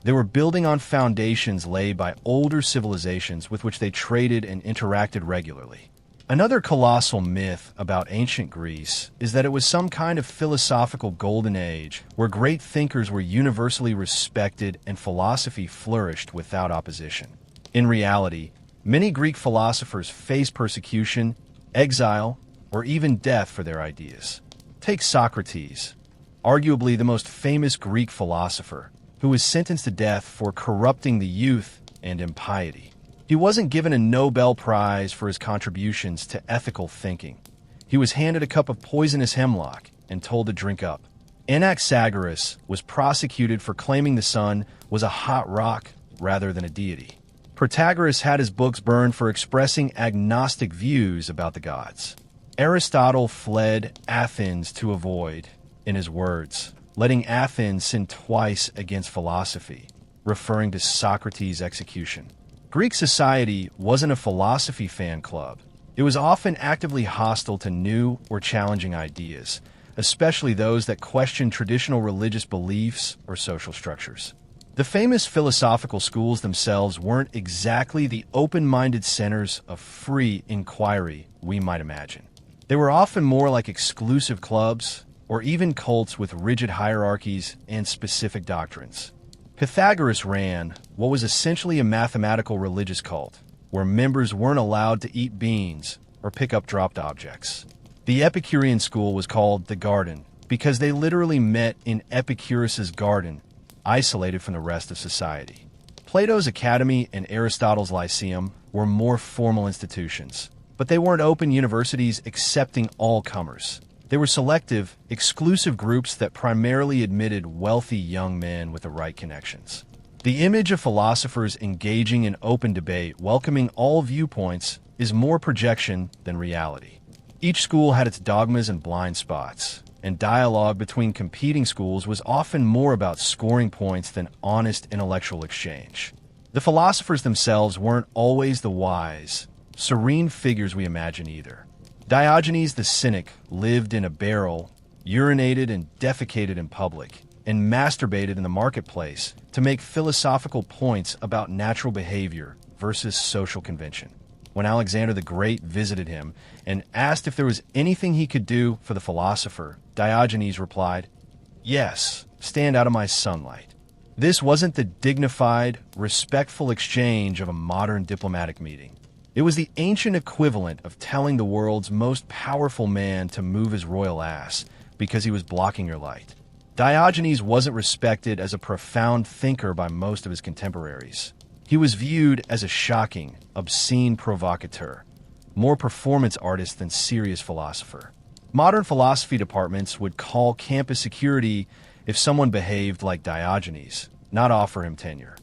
They were building on foundations laid by older civilizations with which they traded and interacted regularly. Another colossal myth about ancient Greece is that it was some kind of philosophical golden age where great thinkers were universally respected and philosophy flourished without opposition. In reality, many Greek philosophers faced persecution, exile, or even death for their ideas. Take Socrates, arguably the most famous Greek philosopher, who was sentenced to death for corrupting the youth and impiety. He wasn't given a Nobel Prize for his contributions to ethical thinking. He was handed a cup of poisonous hemlock and told to drink up. Anaxagoras was prosecuted for claiming the sun was a hot rock rather than a deity. Protagoras had his books burned for expressing agnostic views about the gods. Aristotle fled Athens to avoid, in his words, letting Athens sin twice against philosophy, referring to Socrates' execution. Greek society wasn't a philosophy fan club. It was often actively hostile to new or challenging ideas, especially those that questioned traditional religious beliefs or social structures. The famous philosophical schools themselves weren't exactly the open-minded centers of free inquiry we might imagine. They were often more like exclusive clubs or even cults with rigid hierarchies and specific doctrines. Pythagoras ran what was essentially a mathematical religious cult, where members weren't allowed to eat beans or pick up dropped objects. The Epicurean school was called the Garden because they literally met in Epicurus's garden, isolated from the rest of society. Plato's Academy and Aristotle's Lyceum were more formal institutions, but they weren't open universities accepting all comers. They were selective, exclusive groups that primarily admitted wealthy young men with the right connections. The image of philosophers engaging in open debate, welcoming all viewpoints, is more projection than reality. Each school had its dogmas and blind spots, and dialogue between competing schools was often more about scoring points than honest intellectual exchange. The philosophers themselves weren't always the wise, serene figures we imagine either. Diogenes the Cynic lived in a barrel, urinated and defecated in public, and masturbated in the marketplace to make philosophical points about natural behavior versus social convention. When Alexander the Great visited him and asked if there was anything he could do for the philosopher, Diogenes replied, "Yes, stand out of my sunlight." This wasn't the dignified, respectful exchange of a modern diplomatic meeting. It was the ancient equivalent of telling the world's most powerful man to move his royal ass because he was blocking your light. Diogenes wasn't respected as a profound thinker by most of his contemporaries. He was viewed as a shocking, obscene provocateur, more performance artist than serious philosopher. Modern philosophy departments would call campus security if someone behaved like Diogenes, not offer him tenure.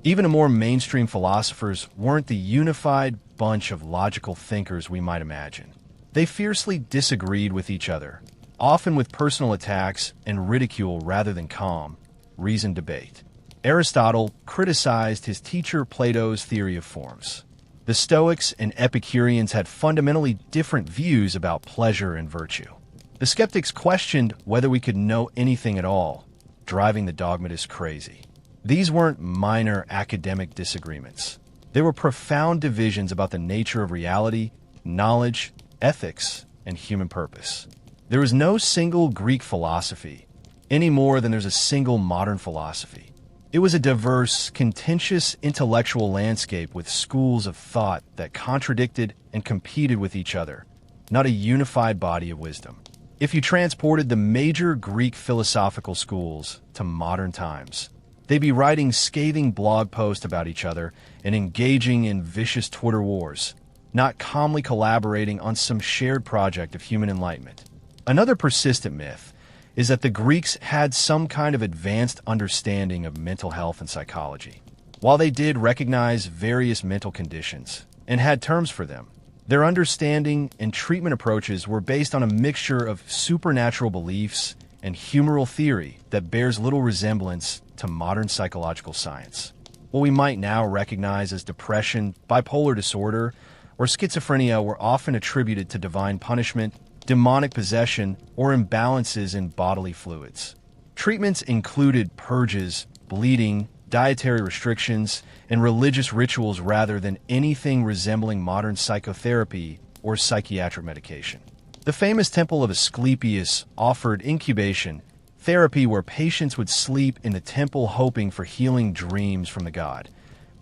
Even more mainstream philosophers weren't the unified bunch of logical thinkers we might imagine. They fiercely disagreed with each other, often with personal attacks and ridicule rather than calm, reasoned debate. Aristotle criticized his teacher Plato's theory of forms. The Stoics and Epicureans had fundamentally different views about pleasure and virtue. The skeptics questioned whether we could know anything at all, driving the dogmatists crazy. These weren't minor academic disagreements. They were profound divisions about the nature of reality, knowledge, ethics, and human purpose. There was no single Greek philosophy, any more than there's a single modern philosophy. It was a diverse, contentious intellectual landscape with schools of thought that contradicted and competed with each other, not a unified body of wisdom. If you transported the major Greek philosophical schools to modern times, They'd be writing scathing blog posts about each other and engaging in vicious Twitter wars, not calmly collaborating on some shared project of human enlightenment. Another persistent myth is that the Greeks had some kind of advanced understanding of mental health and psychology. While they did recognize various mental conditions and had terms for them, their understanding and treatment approaches were based on a mixture of supernatural beliefs and humoral theory that bears little resemblance to modern psychological science. What we might now recognize as depression, bipolar disorder, or schizophrenia were often attributed to divine punishment, demonic possession, or imbalances in bodily fluids. Treatments included purges, bleeding, dietary restrictions, and religious rituals rather than anything resembling modern psychotherapy or psychiatric medication. The famous Temple of Asclepius offered incubation therapy where patients would sleep in the temple hoping for healing dreams from the god,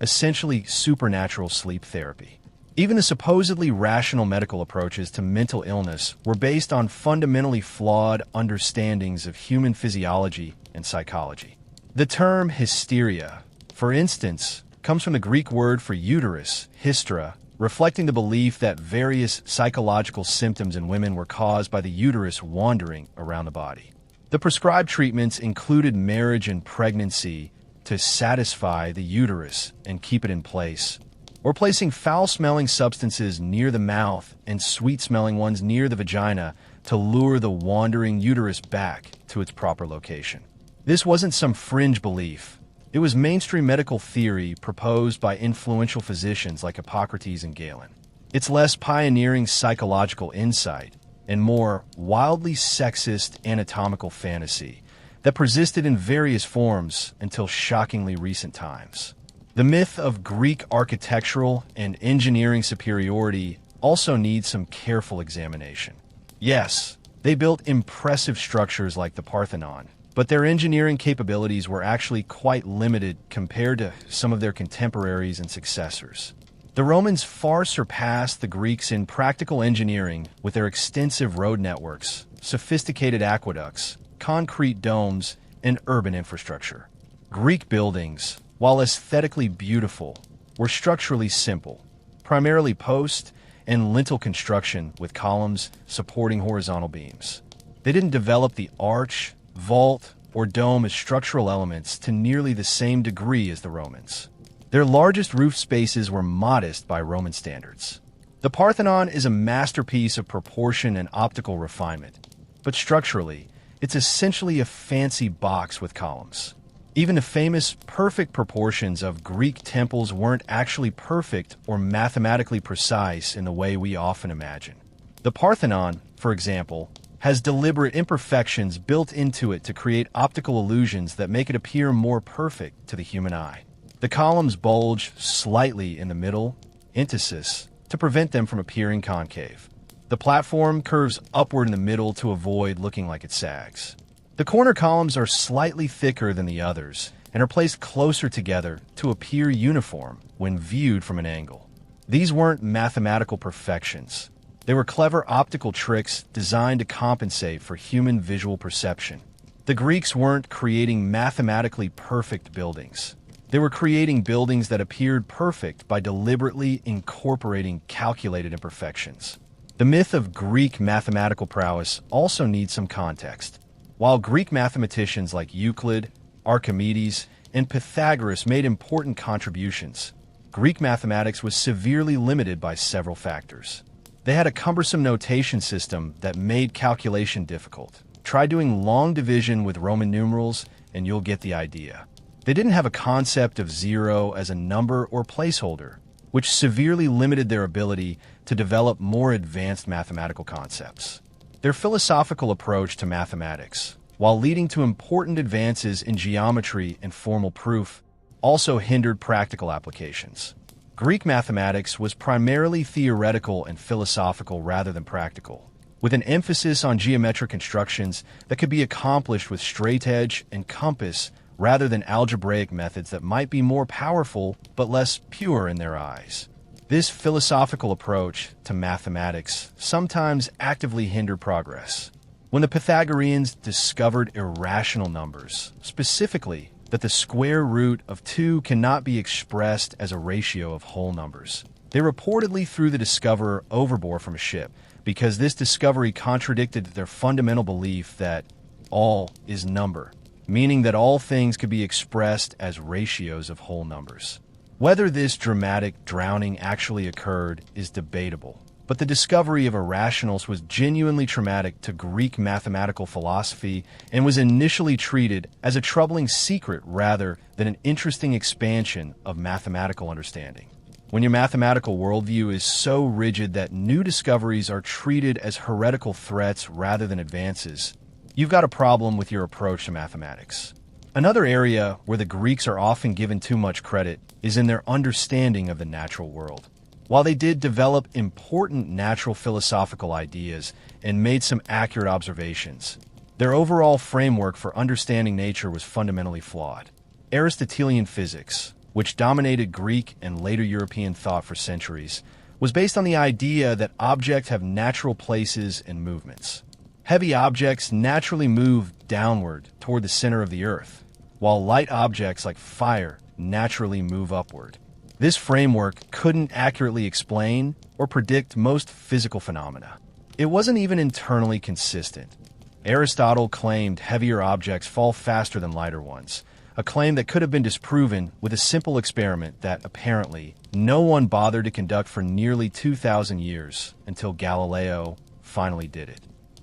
essentially supernatural sleep therapy. Even the supposedly rational medical approaches to mental illness were based on fundamentally flawed understandings of human physiology and psychology. The term hysteria, for instance, comes from the Greek word for uterus, hystra, reflecting the belief that various psychological symptoms in women were caused by the uterus wandering around the body. The prescribed treatments included marriage and pregnancy to satisfy the uterus and keep it in place, or placing foul-smelling substances near the mouth and sweet-smelling ones near the vagina to lure the wandering uterus back to its proper location. This wasn't some fringe belief. It was mainstream medical theory proposed by influential physicians like Hippocrates and Galen. It's less pioneering psychological insight and more wildly sexist anatomical fantasy that persisted in various forms until shockingly recent times. The myth of Greek architectural and engineering superiority also needs some careful examination. Yes, they built impressive structures like the Parthenon, but their engineering capabilities were actually quite limited compared to some of their contemporaries and successors. The Romans far surpassed the Greeks in practical engineering with their extensive road networks, sophisticated aqueducts, concrete domes, and urban infrastructure. Greek buildings, while aesthetically beautiful, were structurally simple, primarily post and lintel construction with columns supporting horizontal beams. They didn't develop the arch, vault, or dome as structural elements to nearly the same degree as the Romans. Their largest roof spaces were modest by Roman standards. The Parthenon is a masterpiece of proportion and optical refinement, but structurally, it's essentially a fancy box with columns. Even the famous perfect proportions of Greek temples weren't actually perfect or mathematically precise in the way we often imagine. The Parthenon, for example, has deliberate imperfections built into it to create optical illusions that make it appear more perfect to the human eye. The columns bulge slightly in the middle, entasis, to prevent them from appearing concave. The platform curves upward in the middle to avoid looking like it sags. The corner columns are slightly thicker than the others and are placed closer together to appear uniform when viewed from an angle. These weren't mathematical perfections. They were clever optical tricks designed to compensate for human visual perception. The Greeks weren't creating mathematically perfect buildings. They were creating buildings that appeared perfect by deliberately incorporating calculated imperfections. The myth of Greek mathematical prowess also needs some context. While Greek mathematicians like Euclid, Archimedes, and Pythagoras made important contributions, Greek mathematics was severely limited by several factors. They had a cumbersome notation system that made calculation difficult. Try doing long division with Roman numerals and you'll get the idea. They didn't have a concept of zero as a number or placeholder, which severely limited their ability to develop more advanced mathematical concepts. Their philosophical approach to mathematics, while leading to important advances in geometry and formal proof, also hindered practical applications. Greek mathematics was primarily theoretical and philosophical rather than practical, with an emphasis on geometric constructions that could be accomplished with straightedge and compass rather than algebraic methods that might be more powerful but less pure in their eyes. This philosophical approach to mathematics sometimes actively hindered progress. When the Pythagoreans discovered irrational numbers, specifically that the square root of 2 cannot be expressed as a ratio of whole numbers. They reportedly threw the discoverer overboard from a ship because this discovery contradicted their fundamental belief that all is number, meaning that all things could be expressed as ratios of whole numbers. Whether this dramatic drowning actually occurred is debatable, but the discovery of irrationals was genuinely traumatic to Greek mathematical philosophy and was initially treated as a troubling secret rather than an interesting expansion of mathematical understanding. When your mathematical worldview is so rigid that new discoveries are treated as heretical threats rather than advances, you've got a problem with your approach to mathematics. Another area where the Greeks are often given too much credit is in their understanding of the natural world. While they did develop important natural philosophical ideas and made some accurate observations, their overall framework for understanding nature was fundamentally flawed. Aristotelian physics, which dominated Greek and later European thought for centuries, was based on the idea that objects have natural places and movements. Heavy objects naturally move downward toward the center of the earth, while light objects like fire naturally move upward. This framework couldn't accurately explain or predict most physical phenomena. It wasn't even internally consistent. Aristotle claimed heavier objects fall faster than lighter ones, a claim that could have been disproven with a simple experiment that, apparently, no one bothered to conduct for nearly 2,000 years until Galileo finally did it.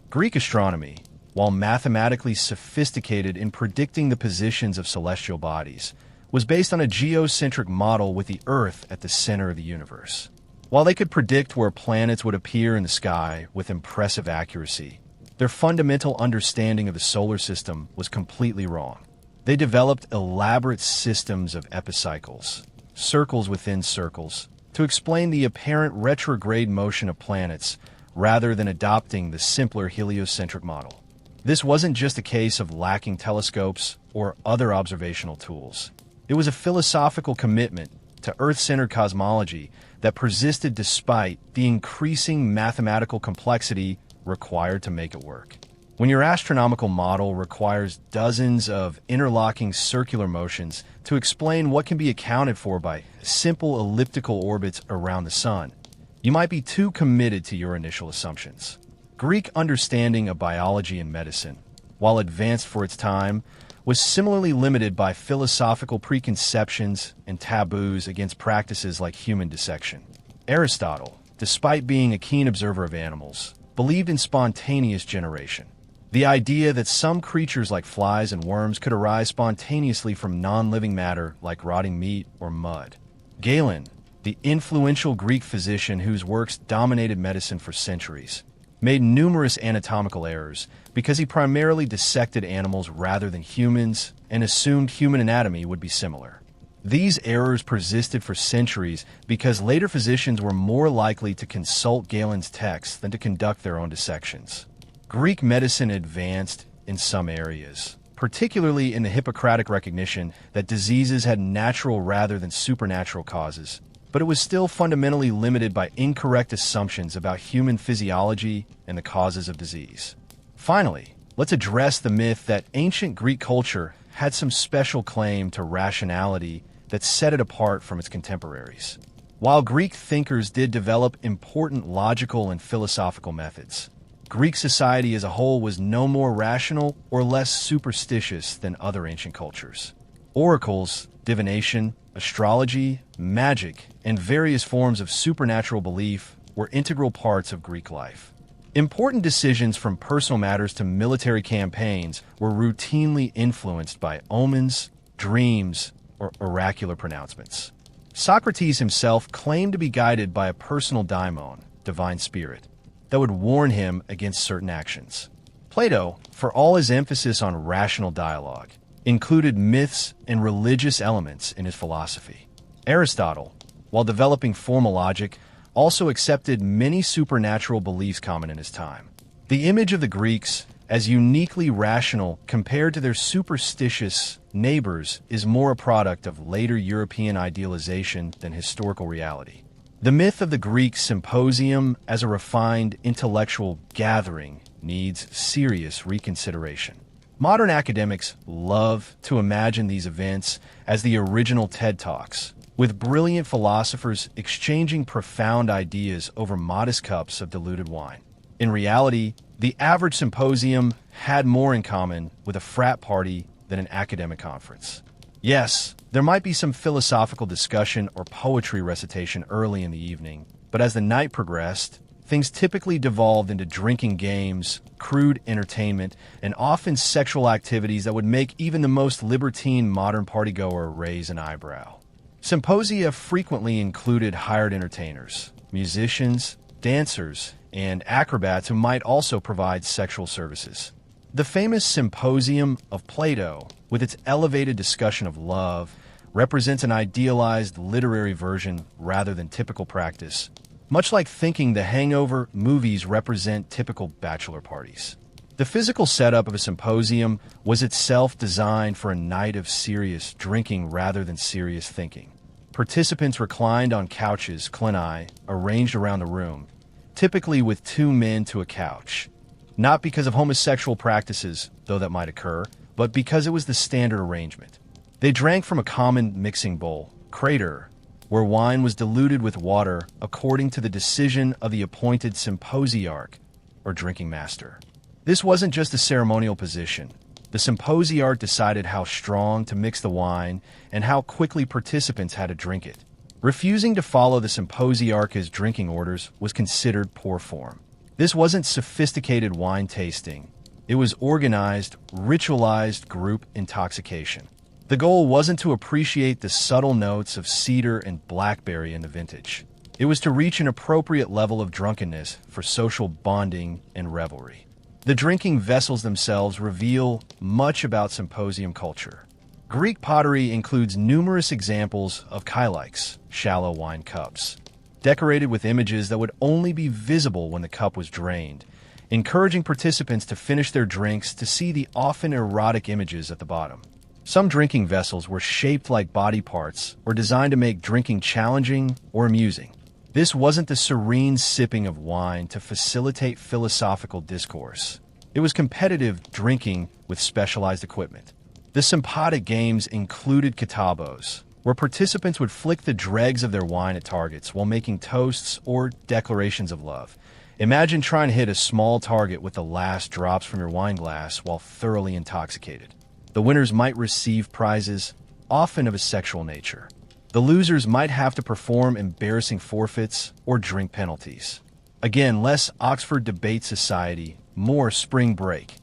Greek astronomy, while mathematically sophisticated in predicting the positions of celestial bodies, was based on a geocentric model with the Earth at the center of the universe. While they could predict where planets would appear in the sky with impressive accuracy, their fundamental understanding of the solar system was completely wrong. They developed elaborate systems of epicycles, circles within circles, to explain the apparent retrograde motion of planets rather than adopting the simpler heliocentric model. This wasn't just a case of lacking telescopes or other observational tools. It was a philosophical commitment to Earth-centered cosmology that persisted despite the increasing mathematical complexity required to make it work. When your astronomical model requires dozens of interlocking circular motions to explain what can be accounted for by simple elliptical orbits around the sun, you might be too committed to your initial assumptions. Greek understanding of biology and medicine, while advanced for its time, was similarly limited by philosophical preconceptions and taboos against practices like human dissection. Aristotle, despite being a keen observer of animals, believed in spontaneous generation. The idea that some creatures like flies and worms could arise spontaneously from non-living matter like rotting meat or mud. Galen, the influential Greek physician whose works dominated medicine for centuries, made numerous anatomical errors because he primarily dissected animals rather than humans and assumed human anatomy would be similar. These errors persisted for centuries because later physicians were more likely to consult Galen's texts than to conduct their own dissections. Greek medicine advanced in some areas, particularly in the Hippocratic recognition that diseases had natural rather than supernatural causes, but it was still fundamentally limited by incorrect assumptions about human physiology and the causes of disease. Finally, let's address the myth that ancient Greek culture had some special claim to rationality that set it apart from its contemporaries. While Greek thinkers did develop important logical and philosophical methods, Greek society as a whole was no more rational or less superstitious than other ancient cultures. Oracles, divination, astrology, magic, and various forms of supernatural belief were integral parts of Greek life. Important decisions from personal matters to military campaigns were routinely influenced by omens, dreams, or oracular pronouncements. Socrates himself claimed to be guided by a personal daimon, divine spirit, that would warn him against certain actions. Plato, for all his emphasis on rational dialogue, included myths and religious elements in his philosophy. Aristotle, while developing formal logic, also accepted many supernatural beliefs common in his time. The image of the Greeks as uniquely rational compared to their superstitious neighbors is more a product of later European idealization than historical reality. The myth of the Greek symposium as a refined intellectual gathering needs serious reconsideration. Modern academics love to imagine these events as the original TED Talks, with brilliant philosophers exchanging profound ideas over modest cups of diluted wine. In reality, the average symposium had more in common with a frat party than an academic conference. Yes, there might be some philosophical discussion or poetry recitation early in the evening, but as the night progressed, things typically devolved into drinking games, crude entertainment, and often sexual activities that would make even the most libertine modern partygoer raise an eyebrow. Symposia frequently included hired entertainers, musicians, dancers, and acrobats who might also provide sexual services. The famous Symposium of Plato, with its elevated discussion of love, represents an idealized literary version rather than typical practice, much like thinking The Hangover movies represent typical bachelor parties. The physical setup of a symposium was itself designed for a night of serious drinking rather than serious thinking. Participants reclined on couches, clini, arranged around the room, typically with two men to a couch. Not because of homosexual practices, though that might occur, but because it was the standard arrangement. They drank from a common mixing bowl, crater, where wine was diluted with water according to the decision of the appointed symposiarch, or drinking master. This wasn't just a ceremonial position. The symposiarch decided how strong to mix the wine and how quickly participants had to drink it. Refusing to follow the symposiarch's drinking orders was considered poor form. This wasn't sophisticated wine tasting. It was organized, ritualized group intoxication. The goal wasn't to appreciate the subtle notes of cedar and blackberry in the vintage. It was to reach an appropriate level of drunkenness for social bonding and revelry. The drinking vessels themselves reveal much about symposium culture. Greek pottery includes numerous examples of kylikes, shallow wine cups, decorated with images that would only be visible when the cup was drained, encouraging participants to finish their drinks to see the often erotic images at the bottom. Some drinking vessels were shaped like body parts or designed to make drinking challenging or amusing. This wasn't the serene sipping of wine to facilitate philosophical discourse. It was competitive drinking with specialized equipment. The sympodic games included kitabos, where participants would flick the dregs of their wine at targets while making toasts or declarations of love. Imagine trying to hit a small target with the last drops from your wine glass while thoroughly intoxicated. The winners might receive prizes, often of a sexual nature. The losers might have to perform embarrassing forfeits or drink penalties. Again, less Oxford Debate Society, more Spring Break.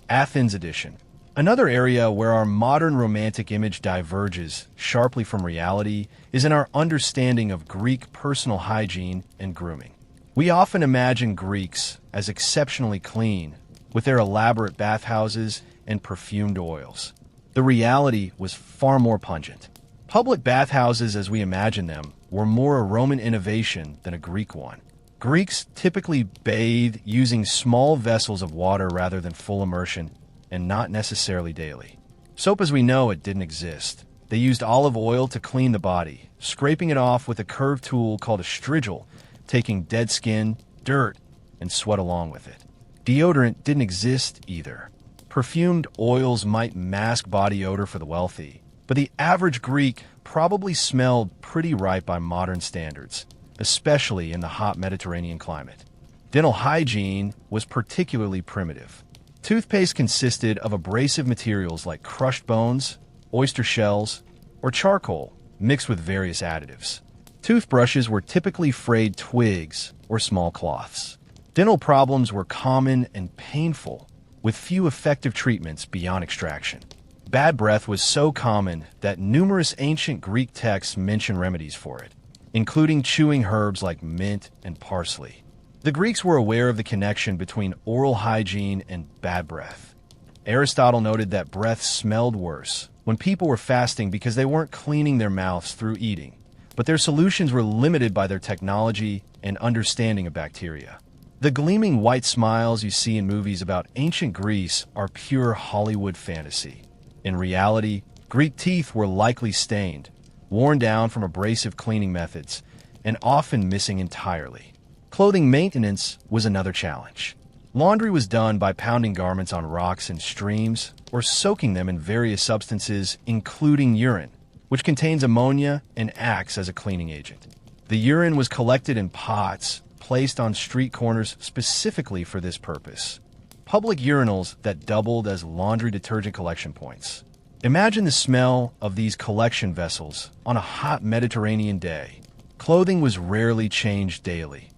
Athens edition. Another area where our modern romantic image diverges sharply from reality is in our understanding of Greek personal hygiene and grooming. We often imagine Greeks as exceptionally clean, with their elaborate bathhouses and perfumed oils. The reality was far more pungent. Public bathhouses, as we imagine them, were more a Roman innovation than a Greek one. Greeks typically bathed using small vessels of water rather than full immersion, and not necessarily daily. Soap as we know it didn't exist. They used olive oil to clean the body, scraping it off with a curved tool called a strigil, taking dead skin, dirt, and sweat along with it. Deodorant didn't exist either. Perfumed oils might mask body odor for the wealthy, but the average Greek probably smelled pretty right by modern standards, especially in the hot Mediterranean climate. Dental hygiene was particularly primitive. Toothpaste consisted of abrasive materials like crushed bones, oyster shells, or charcoal mixed with various additives. Toothbrushes were typically frayed twigs or small cloths. Dental problems were common and painful, with few effective treatments beyond extraction. Bad breath was so common that numerous ancient Greek texts mention remedies for it, including chewing herbs like mint and parsley. The Greeks were aware of the connection between oral hygiene and bad breath. Aristotle noted that breath smelled worse when people were fasting because they weren't cleaning their mouths through eating, but their solutions were limited by their technology and understanding of bacteria. The gleaming white smiles you see in movies about ancient Greece are pure Hollywood fantasy. In reality, Greek teeth were likely stained, worn down from abrasive cleaning methods, and often missing entirely. Clothing maintenance was another challenge. Laundry was done by pounding garments on rocks and streams or soaking them in various substances, including urine, which contains ammonia and acts as a cleaning agent. The urine was collected in pots placed on street corners specifically for this purpose. Public urinals that doubled as laundry detergent collection points. Imagine the smell of these collection vessels on a hot Mediterranean day. Clothing was rarely changed daily.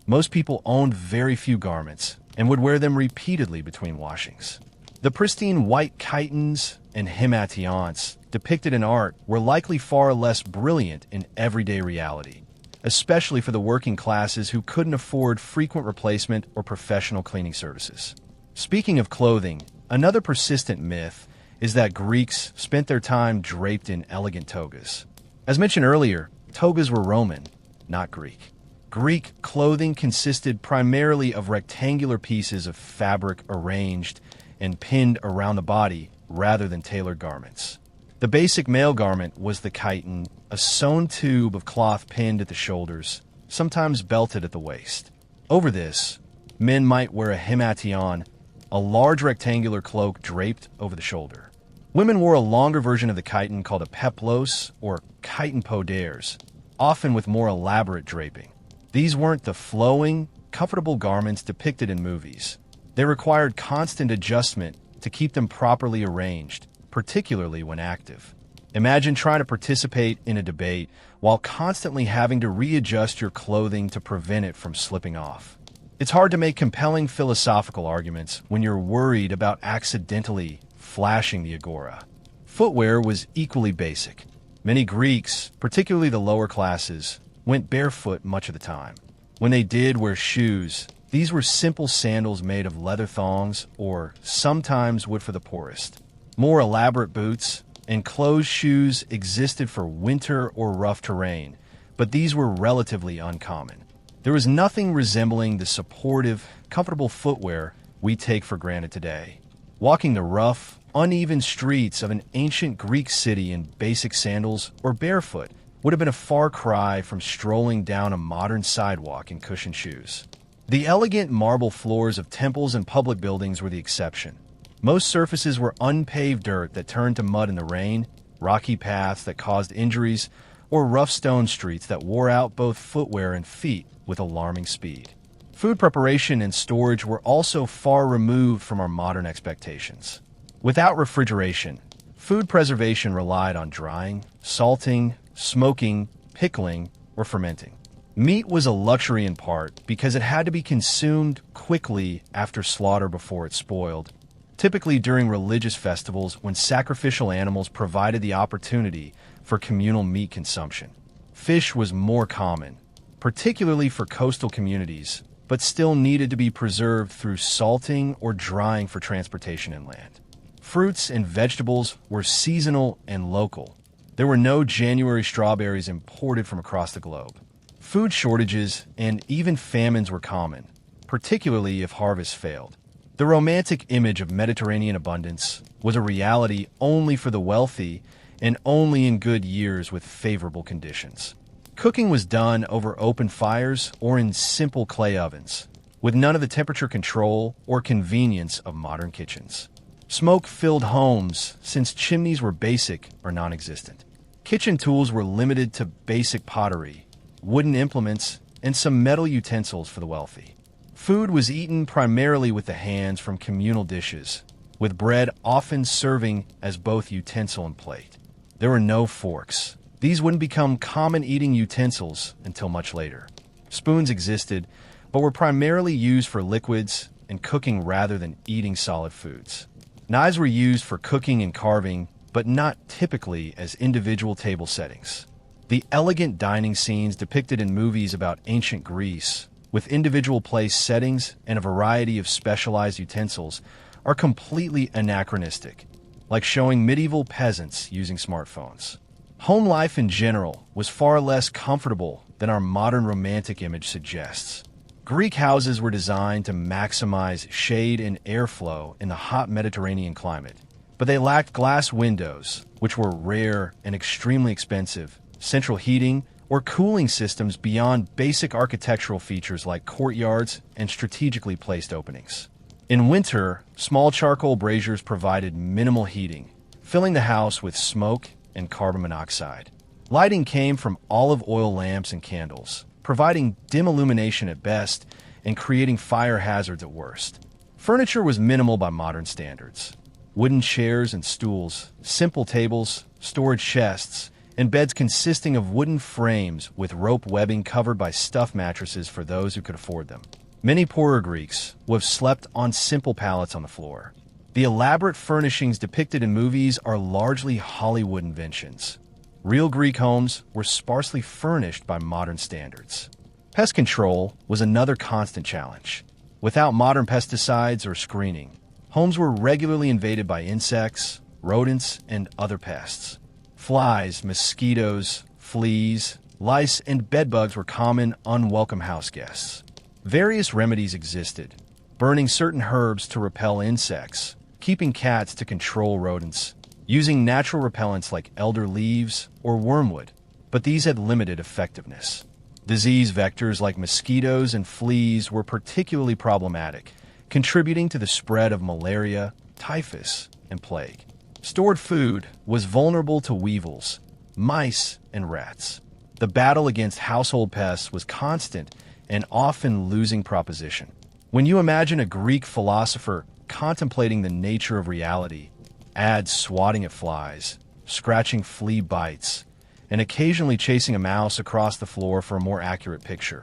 Most people owned very few garments and would wear them repeatedly between washings. The pristine white chitons and hemations depicted in art were likely far less brilliant in everyday reality, especially for the working classes who couldn't afford frequent replacement or professional cleaning services. Speaking of clothing, another persistent myth is that Greeks spent their time draped in elegant togas. As mentioned earlier, togas were Roman, not Greek. Greek clothing consisted primarily of rectangular pieces of fabric arranged and pinned around the body rather than tailored garments. The basic male garment was the chiton, a sewn tube of cloth pinned at the shoulders, sometimes belted at the waist. Over this, men might wear a hemation, a large rectangular cloak draped over the shoulder. Women wore a longer version of the chiton called a peplos or chiton podares, often with more elaborate draping. These weren't the flowing, comfortable garments depicted in movies. They required constant adjustment to keep them properly arranged, particularly when active. Imagine trying to participate in a debate while constantly having to readjust your clothing to prevent it from slipping off. It's hard to make compelling philosophical arguments when you're worried about accidentally flashing the agora. Footwear was equally basic. Many Greeks, particularly the lower classes, went barefoot much of the time. When they did wear shoes, these were simple sandals made of leather thongs or sometimes wood for the poorest. More elaborate boots and closed shoes existed for winter or rough terrain, but these were relatively uncommon. There was nothing resembling the supportive, comfortable footwear we take for granted today. Walking the rough, uneven streets of an ancient Greek city in basic sandals or barefoot would have been a far cry from strolling down a modern sidewalk in cushioned shoes. The elegant marble floors of temples and public buildings were the exception. Most surfaces were unpaved dirt that turned to mud in the rain, rocky paths that caused injuries, or rough stone streets that wore out both footwear and feet with alarming speed. Food preparation and storage were also far removed from our modern expectations. Without refrigeration, food preservation relied on drying, salting, smoking, pickling, or fermenting. Meat was a luxury in part because it had to be consumed quickly after slaughter before it spoiled, typically during religious festivals when sacrificial animals provided the opportunity for communal meat consumption. Fish was more common, particularly for coastal communities, but still needed to be preserved through salting or drying for transportation inland. Fruits and vegetables were seasonal and local. There were no January strawberries imported from across the globe. Food shortages and even famines were common, particularly if harvests failed. The romantic image of Mediterranean abundance was a reality only for the wealthy and only in good years with favorable conditions. Cooking was done over open fires or in simple clay ovens, with none of the temperature control or convenience of modern kitchens. Smoke-filled homes, since chimneys were basic or non-existent. Kitchen tools were limited to basic pottery, wooden implements, and some metal utensils for the wealthy. Food was eaten primarily with the hands from communal dishes, with bread often serving as both utensil and plate. There were no forks. These wouldn't become common eating utensils until much later. Spoons existed, but were primarily used for liquids and cooking rather than eating solid foods. Knives were used for cooking and carving, but not typically as individual table settings. The elegant dining scenes depicted in movies about ancient Greece, with individual place settings and a variety of specialized utensils, are completely anachronistic, like showing medieval peasants using smartphones. Home life in general was far less comfortable than our modern romantic image suggests. Greek houses were designed to maximize shade and airflow in the hot Mediterranean climate, but they lacked glass windows, which were rare and extremely expensive, central heating, or cooling systems beyond basic architectural features like courtyards and strategically placed openings. In winter, small charcoal braziers provided minimal heating, filling the house with smoke and carbon monoxide. Lighting came from olive oil lamps and candles, providing dim illumination at best and creating fire hazards at worst. Furniture was minimal by modern standards. Wooden chairs and stools, simple tables, storage chests, and beds consisting of wooden frames with rope webbing covered by stuffed mattresses for those who could afford them. Many poorer Greeks would have slept on simple pallets on the floor. The elaborate furnishings depicted in movies are largely Hollywood inventions. Real Greek homes were sparsely furnished by modern standards. Pest control was another constant challenge. Without modern pesticides or screening, homes were regularly invaded by insects, rodents, and other pests. Flies, mosquitoes, fleas, lice, and bedbugs were common, unwelcome house guests. Various remedies existed, burning certain herbs to repel insects, keeping cats to control rodents, using natural repellents like elder leaves or wormwood, but these had limited effectiveness. Disease vectors like mosquitoes and fleas were particularly problematic, contributing to the spread of malaria, typhus, and plague. Stored food was vulnerable to weevils, mice, and rats. The battle against household pests was constant and often losing proposition. When you imagine a Greek philosopher contemplating the nature of reality, add swatting at flies, scratching flea bites, and occasionally chasing a mouse across the floor for a more accurate picture.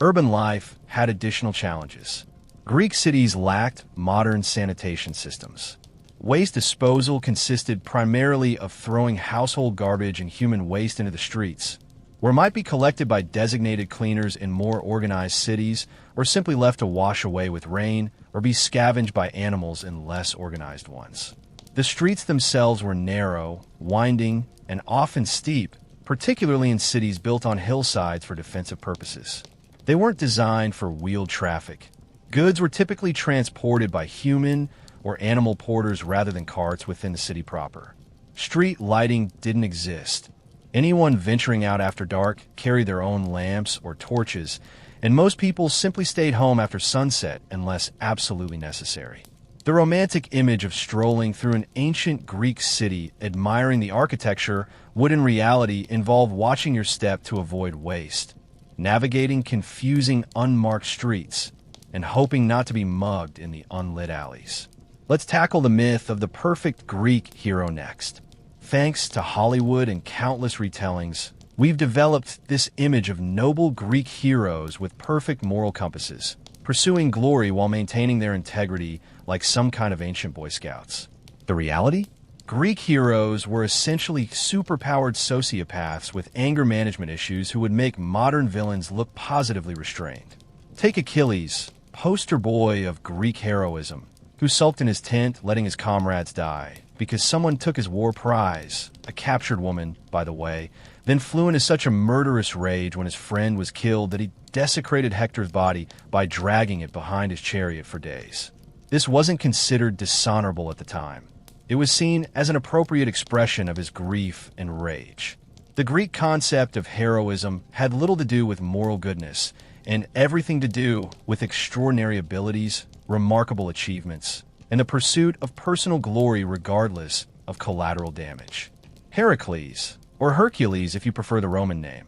Urban life had additional challenges. Greek cities lacked modern sanitation systems. Waste disposal consisted primarily of throwing household garbage and human waste into the streets, where it might be collected by designated cleaners in more organized cities or simply left to wash away with rain or be scavenged by animals in less organized ones. The streets themselves were narrow, winding, and often steep, particularly in cities built on hillsides for defensive purposes. They weren't designed for wheeled traffic. Goods were typically transported by human or animal porters rather than carts within the city proper. Street lighting didn't exist. Anyone venturing out after dark carried their own lamps or torches, and most people simply stayed home after sunset unless absolutely necessary. The romantic image of strolling through an ancient Greek city admiring the architecture would in reality involve watching your step to avoid waste, navigating confusing unmarked streets, and hoping not to be mugged in the unlit alleys. Let's tackle the myth of the perfect Greek hero next. Thanks to Hollywood and countless retellings, we've developed this image of noble Greek heroes with perfect moral compasses, pursuing glory while maintaining their integrity like some kind of ancient Boy Scouts. The reality? Greek heroes were essentially superpowered sociopaths with anger management issues who would make modern villains look positively restrained. Take Achilles, poster boy of Greek heroism, who sulked in his tent letting his comrades die because someone took his war prize, a captured woman, by the way, then flew into such a murderous rage when his friend was killed that he desecrated Hector's body by dragging it behind his chariot for days. This wasn't considered dishonorable at the time. It was seen as an appropriate expression of his grief and rage. The Greek concept of heroism had little to do with moral goodness and everything to do with extraordinary abilities, remarkable achievements, and the pursuit of personal glory regardless of collateral damage. Heracles, or Hercules if you prefer the Roman name,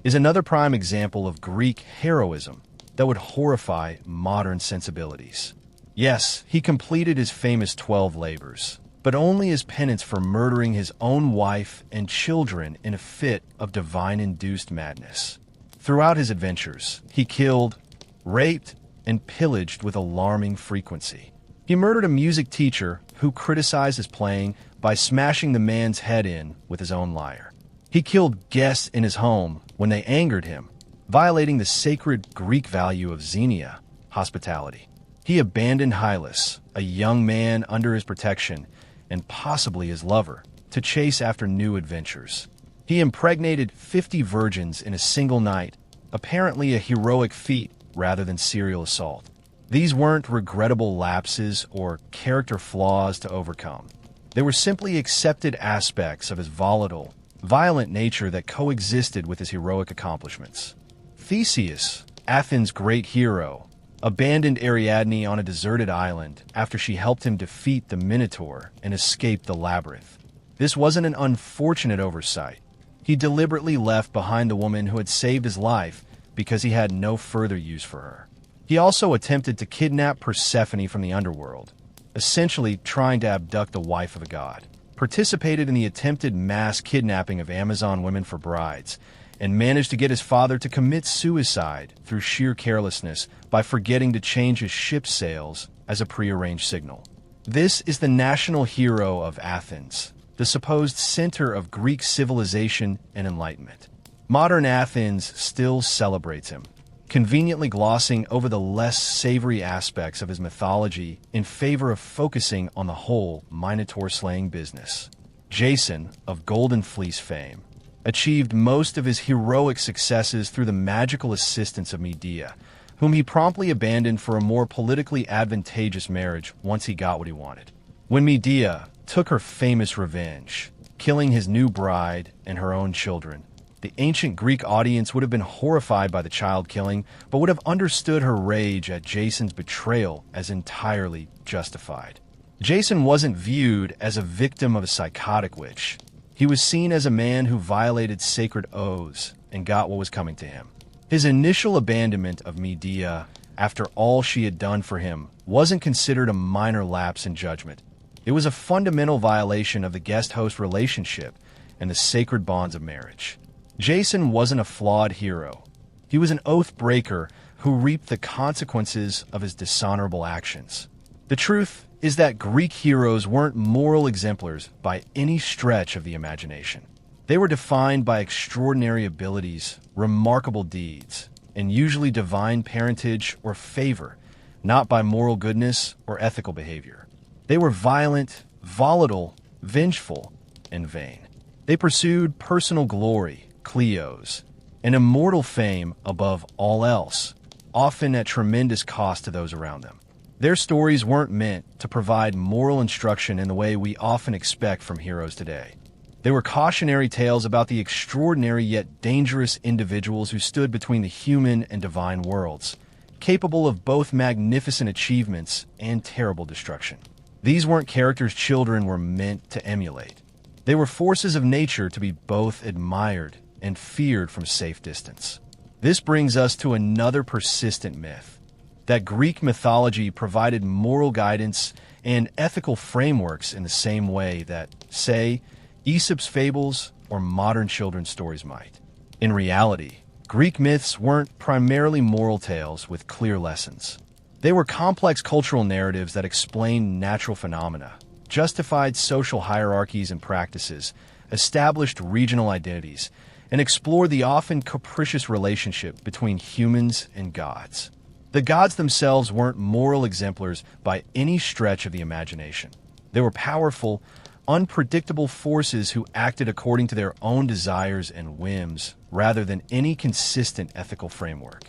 is another prime example of Greek heroism that would horrify modern sensibilities. Yes, he completed his famous 12 labors, but only as penance for murdering his own wife and children in a fit of divine-induced madness. Throughout his adventures, he killed, raped, and pillaged with alarming frequency. He murdered a music teacher who criticized his playing by smashing the man's head in with his own lyre. He killed guests in his home when they angered him, violating the sacred Greek value of xenia, hospitality. He abandoned Hylas, a young man under his protection, and possibly his lover, to chase after new adventures. He impregnated 50 virgins in a single night, apparently a heroic feat rather than serial assault. These weren't regrettable lapses or character flaws to overcome. They were simply accepted aspects of his volatile, violent nature that coexisted with his heroic accomplishments. Theseus, Athens' great hero, abandoned Ariadne on a deserted island after she helped him defeat the Minotaur and escape the labyrinth. This wasn't an unfortunate oversight. He deliberately left behind the woman who had saved his life because he had no further use for her. He also attempted to kidnap Persephone from the underworld, essentially trying to abduct the wife of a god, participated in the attempted mass kidnapping of Amazon women for brides, and managed to get his father to commit suicide through sheer carelessness by forgetting to change his ship's sails as a prearranged signal. This is the national hero of Athens, the supposed center of Greek civilization and enlightenment. Modern Athens still celebrates him, conveniently glossing over the less savory aspects of his mythology in favor of focusing on the whole Minotaur-slaying business. Jason, of Golden Fleece fame, achieved most of his heroic successes through the magical assistance of Medea, whom he promptly abandoned for a more politically advantageous marriage once he got what he wanted. When Medea took her famous revenge, killing his new bride and her own children, the ancient Greek audience would have been horrified by the child killing, but would have understood her rage at Jason's betrayal as entirely justified. Jason wasn't viewed as a victim of a psychotic witch. He was seen as a man who violated sacred oaths and got what was coming to him. His initial abandonment of Medea after all she had done for him wasn't considered a minor lapse in judgment. It was a fundamental violation of the guest-host relationship and the sacred bonds of marriage. Jason wasn't a flawed hero. He was an oath breaker who reaped the consequences of his dishonorable actions. The truth is that Greek heroes weren't moral exemplars by any stretch of the imagination. They were defined by extraordinary abilities, remarkable deeds, and usually divine parentage or favor, not by moral goodness or ethical behavior. They were violent, volatile, vengeful, and vain. They pursued personal glory, Cleos, and immortal fame above all else, often at tremendous cost to those around them. Their stories weren't meant to provide moral instruction in the way we often expect from heroes today. They were cautionary tales about the extraordinary yet dangerous individuals who stood between the human and divine worlds, capable of both magnificent achievements and terrible destruction. These weren't characters children were meant to emulate. They were forces of nature to be both admired and feared from safe distance. This brings us to another persistent myth, that Greek mythology provided moral guidance and ethical frameworks in the same way that, say, Aesop's fables or modern children's stories might. In reality, Greek myths weren't primarily moral tales with clear lessons. They were complex cultural narratives that explained natural phenomena, justified social hierarchies and practices, established regional identities, and explored the often capricious relationship between humans and gods. The gods themselves weren't moral exemplars by any stretch of the imagination. They were powerful, unpredictable forces who acted according to their own desires and whims rather than any consistent ethical framework.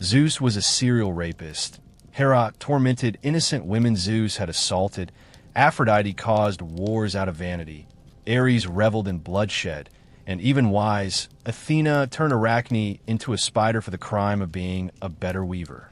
Zeus was a serial rapist. Hera tormented innocent women Zeus had assaulted. Aphrodite caused wars out of vanity. Ares reveled in bloodshed. And even wise, Athena turned Arachne into a spider for the crime of being a better weaver.